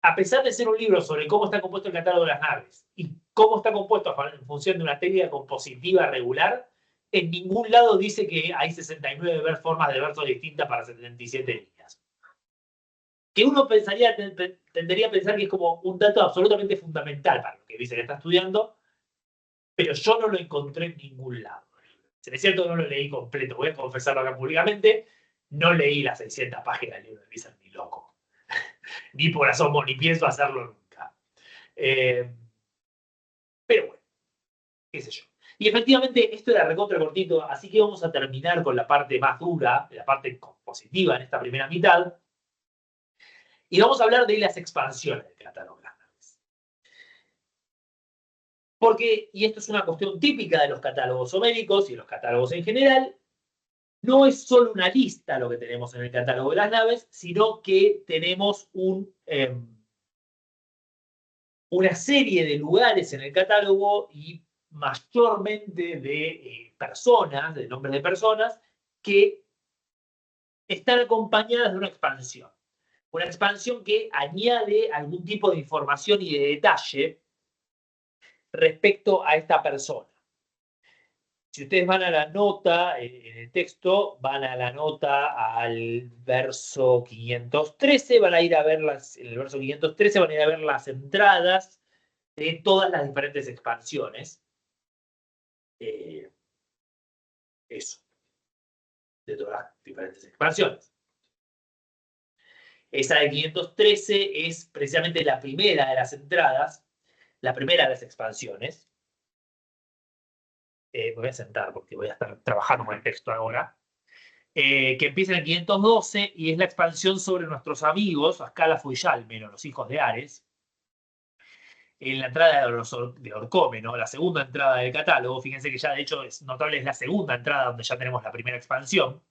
a pesar de ser un libro sobre cómo está compuesto el catálogo de las naves y cómo está compuesto en función de una técnica compositiva regular, en ningún lado dice que hay 69 formas de versos distintas para 77 líneas. Que uno tendería a pensar que es como un dato absolutamente fundamental para lo que dice que está estudiando, pero yo no lo encontré en ningún lado. Es cierto que no lo leí completo, voy a confesarlo acá públicamente, no leí las 600 páginas del libro de Visser ni loco. Ni por asomo, ni pienso hacerlo nunca. Pero bueno, qué sé yo. Y efectivamente, esto era recontra cortito, así que vamos a terminar con la parte más dura, la parte compositiva en esta primera mitad. Y vamos a hablar de las expansiones del catálogo de las naves. Porque, y esto es una cuestión típica de los catálogos homéricos y de los catálogos en general, no es solo una lista lo que tenemos en el catálogo de las naves, sino que tenemos una serie de lugares en el catálogo y mayormente de personas, de nombres de personas, que están acompañadas de una expansión. Una expansión que añade algún tipo de información y de detalle respecto a esta persona. Si ustedes van a la nota, en el texto, van a la nota al verso 513, van a ir a ver en el verso 513 van a ir a ver las entradas de todas las diferentes expansiones. Eso. De todas las diferentes expansiones. Esa de 513 es precisamente la primera de las entradas, la primera de las expansiones. Me voy a sentar porque voy a estar trabajando con el texto ahora. Que empieza en el 512 y es la expansión sobre nuestros amigos, Ascálafo y Yálmeno, los hijos de Ares. En la entrada de Orcómeno, la segunda entrada del catálogo, fíjense que ya de hecho es notable, es la segunda entrada donde ya tenemos la primera expansión.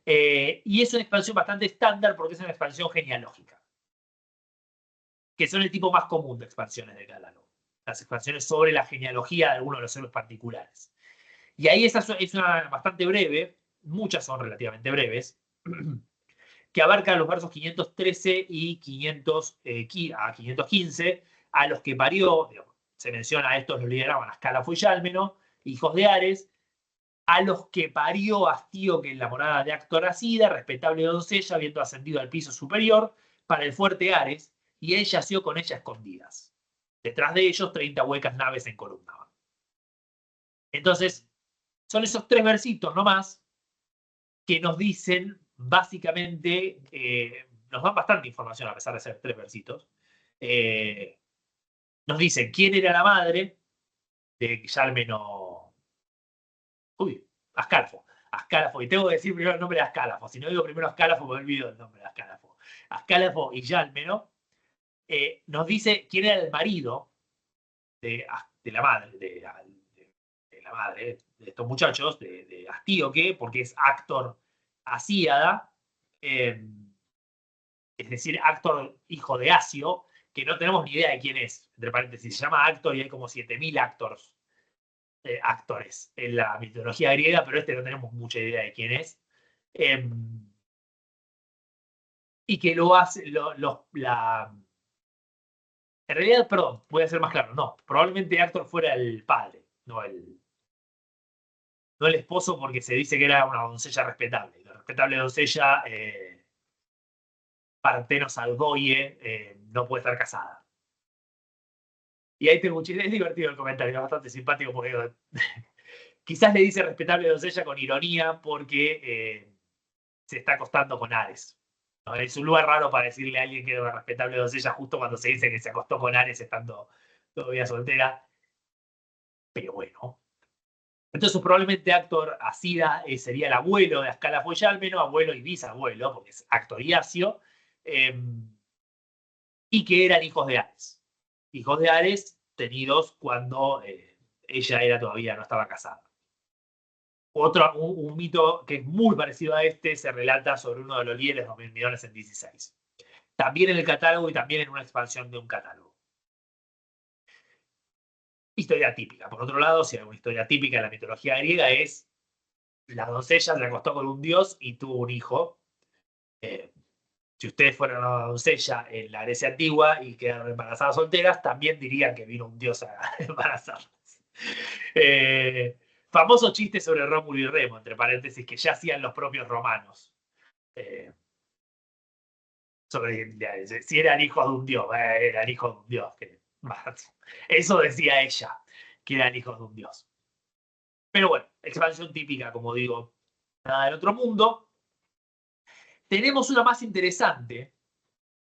Y es una expansión bastante estándar porque es una expansión genealógica, que son el tipo más común de expansiones del catálogo. Las expansiones sobre la genealogía de algunos de los héroes particulares. Y ahí esa es una bastante breve, muchas son relativamente breves, que abarca los versos 513 y 515, a los que parió, se menciona a estos los lideraban Ascálafo y Yálmeno, hijos de Ares, a los que parió Astíoque en la morada de Actor Asida, respetable doncella, habiendo ascendido al piso superior, para el fuerte Ares, y él yació con ella escondidas. Detrás de ellos, 30 huecas naves en columna. Entonces, son esos 3 versitos nomás que nos dicen, básicamente, nos dan bastante información a pesar de ser 3 versitos. Nos dicen quién era la madre de Yálmeno. Ascálafo. Ascálafo, y tengo que decir primero el nombre de Ascálafo. Si no digo primero Ascálafo, me olvido el nombre de Ascálafo. Ascálafo y Yálmeno nos dice quién era el marido de la madre, de la madre de estos muchachos, de Astíoque, porque es Actor Asíada, es decir, Actor hijo de Asio, que no tenemos ni idea de quién es. Entre paréntesis, se llama Actor y hay como 7000 actores en la mitología griega, pero no tenemos mucha idea de quién es. y que lo hace, en realidad, perdón, voy a ser más claro, no, probablemente Actor fuera el padre, no el esposo, porque se dice que era una doncella respetable. La respetable doncella, Partenos Alboie, no puede estar casada. Y ahí tengo un chiste, es divertido el comentario, es bastante simpático porque quizás le dice respetable doncella con ironía porque se está acostando con Ares. ¿No? Es un lugar raro para decirle a alguien que era una respetable doncella justo cuando se dice que se acostó con Ares estando todavía soltera. Pero bueno. Entonces probablemente Actor Asida sería el abuelo de Ascala Foyalmeno, abuelo y bisabuelo, porque es Actor Iacio, y que eran hijos de Ares. Hijos de Ares tenidos cuando ella todavía no estaba casada. Un mito que es muy parecido a este se relata sobre uno de los líderes de los Mirmidones en 16. También en el catálogo y también en una expansión de un catálogo. Historia típica. Por otro lado, si hay una historia típica de la mitología griega es la doncella se acostó con un dios y tuvo un hijo. Si ustedes fueran una doncella en la Grecia antigua y quedaron embarazadas solteras, también dirían que vino un dios a embarazarlas. Famoso chiste sobre Rómulo y Remo, entre paréntesis, que ya hacían los propios romanos. Sobre si eran hijos de un dios, eran hijos de un dios. Eso decía ella, que eran hijos de un dios. Pero bueno, expansión típica, como digo, nada del otro mundo. Tenemos una más interesante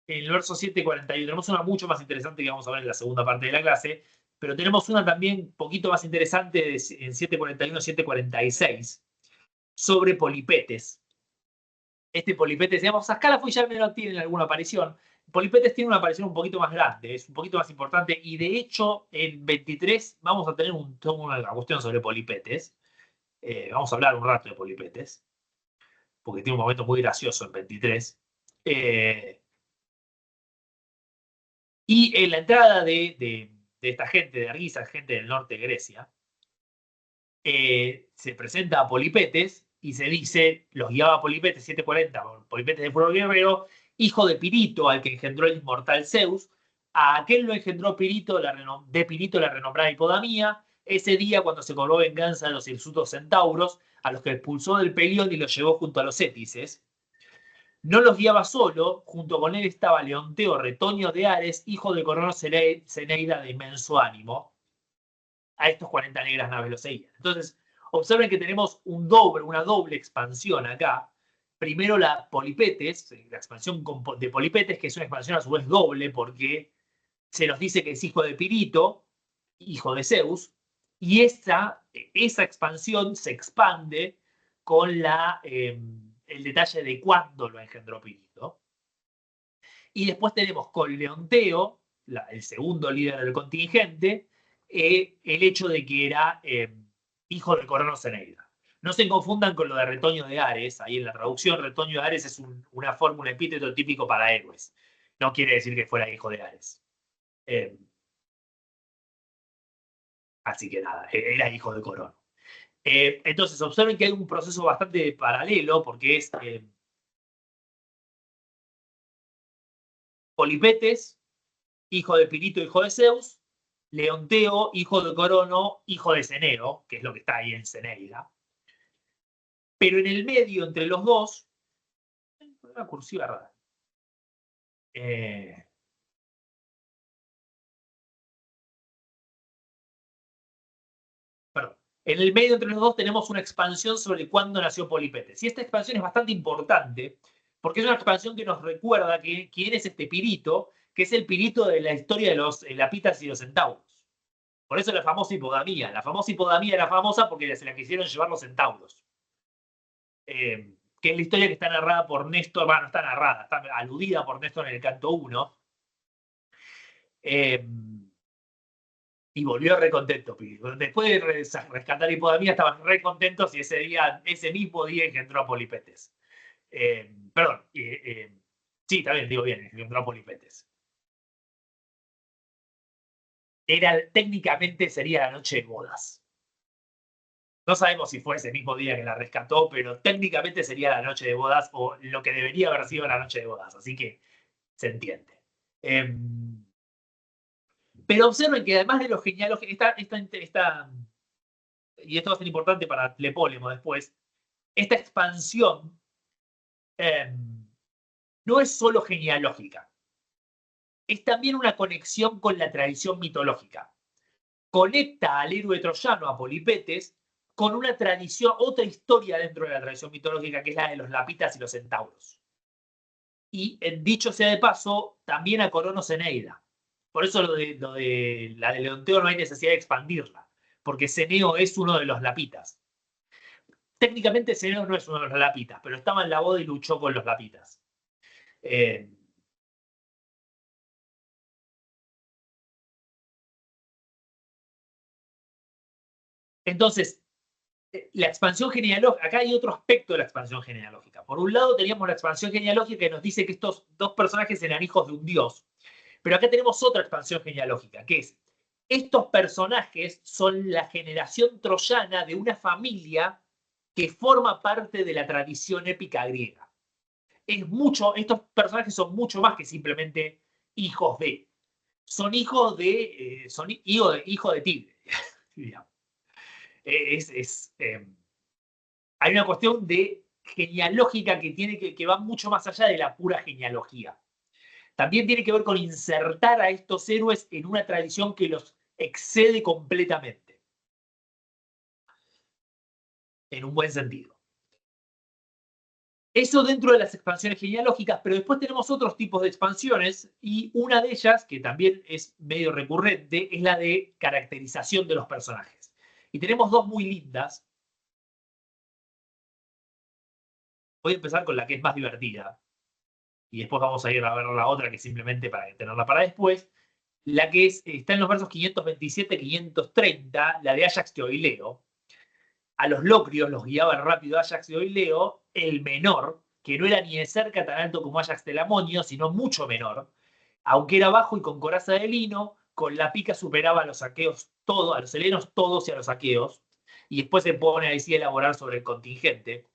en el verso 7:41. Tenemos una mucho más interesante que vamos a ver en la segunda parte de la clase, pero tenemos una también un poquito más interesante en 7:41, 7:46, sobre Polipetes. Este Polipetes, digamos, Ascala Foyalmeno tiene alguna aparición. Polipetes tiene una aparición un poquito más grande, es un poquito más importante, y de hecho en 23 vamos a tener una cuestión sobre Polipetes. Vamos a hablar un rato de Polipetes, porque tiene un momento muy gracioso en 23. Y en la entrada de esta gente de Argisa, gente del norte de Grecia, se presenta a Polipetes y se dice, los guiaba Polipetes 740, Polipetes de pueblo guerrero, hijo de Pirito, al que engendró el inmortal Zeus. A aquel lo engendró Pirito, de Pirito la renombrada Hipodamía. Ese día, cuando se cobró venganza de los hirsutos centauros, a los que expulsó del Pelión y los llevó junto a los Étices. No los guiaba solo, junto con él estaba Leonteo Retoño de Ares, hijo de Corono Ceneida de inmenso ánimo. A estos 40 negras naves lo seguían. Entonces, observen que tenemos una doble expansión acá. Primero la Polipetes, la expansión de Polipetes, que es una expansión a su vez doble, porque se nos dice que es hijo de Pirito, hijo de Zeus, y esa expansión se expande con el detalle de cuándo lo engendró Pirito. Y después tenemos con Leonteo, el segundo líder del contingente, el hecho de que era hijo de Corono Ceneida. No se confundan con lo de Retoño de Ares. Ahí en la traducción, Retoño de Ares es una fórmula, epíteto típico para héroes. No quiere decir que fuera hijo de Ares. Así que nada, era hijo de Corono. Entonces, observen que hay un proceso bastante paralelo, porque es Polipetes, hijo de Pirito, hijo de Zeus, Leonteo, hijo de Corono, hijo de Ceneo, que es lo que está ahí en Ceneida. Pero en el medio, entre los dos, una cursiva rara. Perdón. En el medio, entre los dos, tenemos una expansión sobre cuándo nació Polipetes. Y esta expansión es bastante importante, porque es una expansión que nos recuerda quién es este Pirito, que es el Pirito de la historia de los Lapitas y los Centauros. Por eso la famosa hipodamía. La famosa hipodamía era famosa porque se la quisieron llevar los centauros. Que es la historia que está narrada por Néstor, bueno, no está narrada, está aludida por Néstor en el canto 1. Y volvió recontento. Después de rescatar hipodamía, estaban recontentos y ese mismo día engendró a Polipetes. Perdón, sí, también digo bien, engendró a Polipetes. Técnicamente sería la noche de bodas. No sabemos si fue ese mismo día que la rescató, pero técnicamente sería la noche de bodas o lo que debería haber sido la noche de bodas, así que se entiende. Pero observen que además de lo genealógico, y esto va a ser importante para Tlepólemo después, esta expansión no es solo genealógica, es también una conexión con la tradición mitológica. Conecta al héroe troyano, a Polipetes, con una tradición, otra historia dentro de la tradición mitológica, que es la de los lapitas y los centauros. Y dicho sea de paso, también a Cronos Eneida. Por eso lo de la de Leonteo no hay necesidad de expandirla, porque Ceneo es uno de los lapitas. Técnicamente Ceneo no es uno de los lapitas, pero estaba en la boda y luchó con los lapitas. Entonces, la expansión genealógica, acá hay otro aspecto de la expansión genealógica. Por un lado teníamos la expansión genealógica que nos dice que estos dos personajes eran hijos de un dios. Pero acá tenemos otra expansión genealógica, que es, estos personajes son la generación troyana de una familia que forma parte de la tradición épica griega. Estos personajes son mucho más que simplemente hijos de. Son hijos de, hijo de tigre. Digamos. Hay una cuestión de genealógica que va mucho más allá de la pura genealogía. También tiene que ver con insertar a estos héroes en una tradición que los excede completamente. En un buen sentido. Eso dentro de las expansiones genealógicas, pero después tenemos otros tipos de expansiones y una de ellas, que también es medio recurrente, es la de caracterización de los personajes. Y tenemos dos muy lindas. Voy a empezar con la que es más divertida. Y después vamos a ir a ver la otra que simplemente para tenerla para después. La que está en los versos 527-530, la de Ajax de Oileo. A los locrios los guiaba rápido Ajax de Oileo, el menor, que no era ni de cerca tan alto como Ajax Telamonio, sino mucho menor, aunque era bajo y con coraza de lino, con la pica superaba a los aqueos todos, a los helenos todos y a los aqueos, y después se pone ahí sí a elaborar sobre el contingente.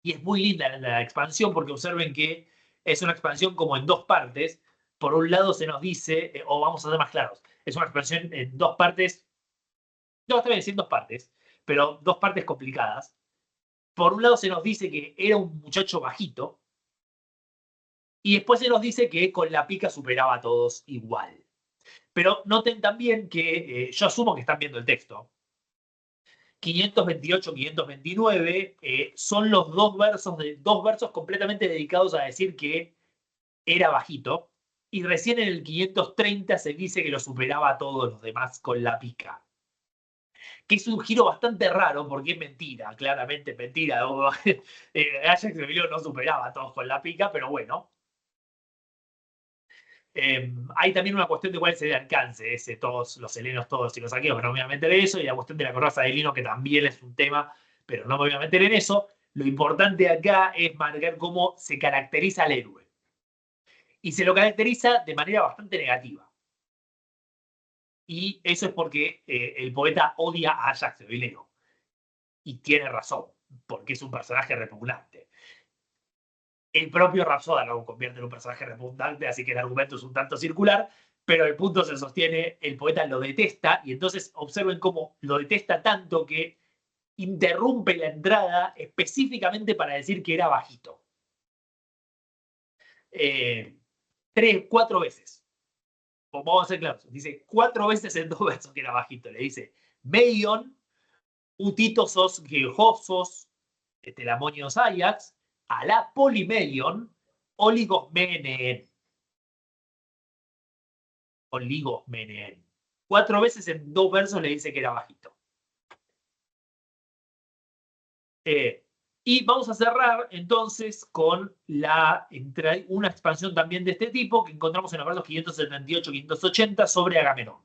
Y es muy linda la expansión porque observen que es una expansión como en dos partes. Por un lado se nos dice, o vamos a ser más claros, es una expansión en dos partes, no, está bien, sí en dos partes, pero dos partes complicadas. Por un lado se nos dice que era un muchacho bajito, y después se nos dice que con la pica superaba a todos igual. Pero noten también que, yo asumo que están viendo el texto, 528-529 son los dos versos completamente dedicados a decir que era bajito, y recién en el 530 se dice que lo superaba a todos los demás con la pica. Que es un giro bastante raro, porque es mentira, claramente es mentira. Ajax de Oileo no superaba a todos con la pica, pero bueno. Hay también una cuestión de cuál es el alcance, todos los helenos, todos y los aqueos, pero no me voy a meter en eso, y la cuestión de la coraza de lino, que también es un tema, pero no me voy a meter en eso. Lo importante acá es marcar cómo se caracteriza al héroe. Y se lo caracteriza de manera bastante negativa. Y eso es porque el poeta odia a Ajax de Oileo. Y tiene razón, porque es un personaje repugnante. El propio Rapsoda lo convierte en un personaje repugnante, así que el argumento es un tanto circular, pero el punto se sostiene, el poeta lo detesta, y entonces observen cómo lo detesta tanto que interrumpe la entrada específicamente para decir que era bajito. 4 veces. Vamos a ser claros. Dice 4 veces en 2 versos que era bajito. Le dice Meion, Utitosos, Geojosos, Telamonios Ajax, Alá Polimelion, Oligosmeneen. Oligosmeneen. 4 veces en 2 versos le dice que era bajito. Y vamos a cerrar entonces con una expansión también de este tipo que encontramos en los versos 578-580 sobre Agamenón.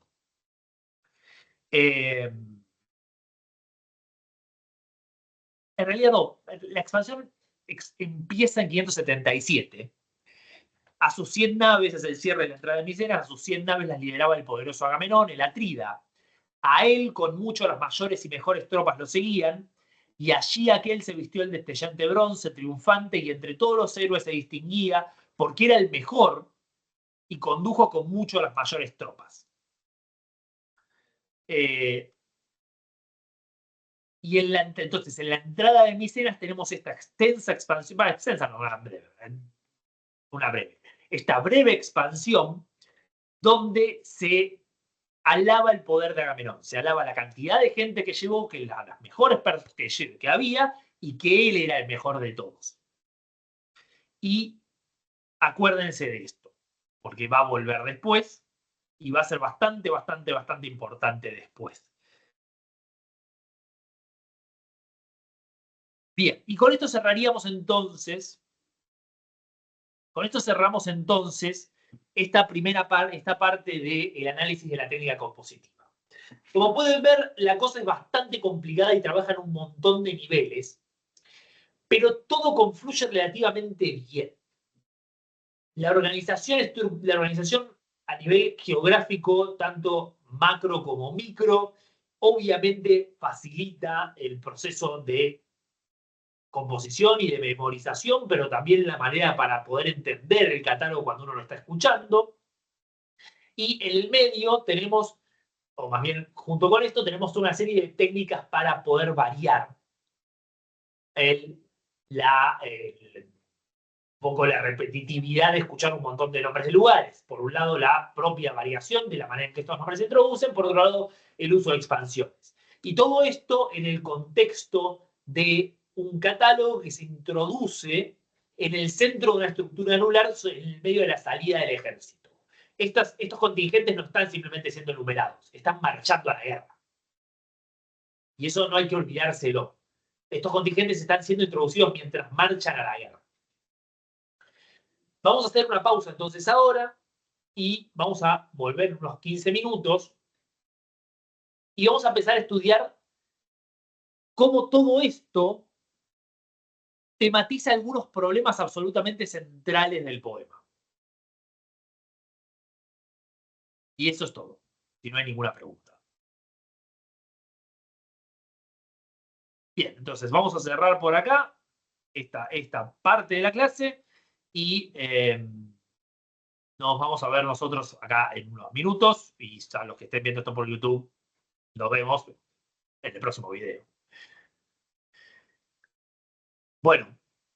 En realidad no, la expansión empieza en 577. A sus 100 naves, es el cierre de la entrada de Micenas, a sus 100 naves las lideraba el poderoso Agamenón, el Atrida. A él, con mucho las mayores y mejores tropas lo seguían, y allí aquel se vistió el destellante bronce, triunfante, y entre todos los héroes se distinguía, porque era el mejor, y condujo con mucho las mayores tropas. Y entonces, en la entrada de Micenas tenemos esta extensa expansión, extensa no, una breve, esta breve expansión donde se alaba el poder de Agamenón, se alaba la cantidad de gente que llevó, que las mejores personas que había, y que él era el mejor de todos. Y acuérdense de esto, porque va a volver después, y va a ser bastante importante después. Bien, y con esto cerraríamos entonces, cerramos entonces esta parte del análisis de la técnica compositiva. Como pueden ver, la cosa es bastante complicada y trabaja en un montón de niveles, pero todo confluye relativamente bien. La organización a nivel geográfico, tanto macro como micro, obviamente facilita el proceso de composición y de memorización, pero también la manera para poder entender el catálogo cuando uno lo está escuchando. Y en el medio tenemos, o más bien junto con esto, tenemos una serie de técnicas para poder variar un poco la repetitividad de escuchar un montón de nombres de lugares. Por un lado, la propia variación de la manera en que estos nombres se introducen, por otro lado, el uso de expansiones. Y todo esto en el contexto de un catálogo que se introduce en el centro de una estructura anular en el medio de la salida del ejército. Estos contingentes no están simplemente siendo numerados, están marchando a la guerra. Y eso no hay que olvidárselo. Estos contingentes están siendo introducidos mientras marchan a la guerra. Vamos a hacer una pausa entonces ahora y vamos a volver unos 15 minutos y vamos a empezar a estudiar cómo todo esto tematiza algunos problemas absolutamente centrales del poema. Y eso es todo, si no hay ninguna pregunta. Bien, entonces vamos a cerrar por acá esta parte de la clase y nos vamos a ver nosotros acá en unos minutos y ya los que estén viendo esto por YouTube, nos vemos en el próximo video. Bueno,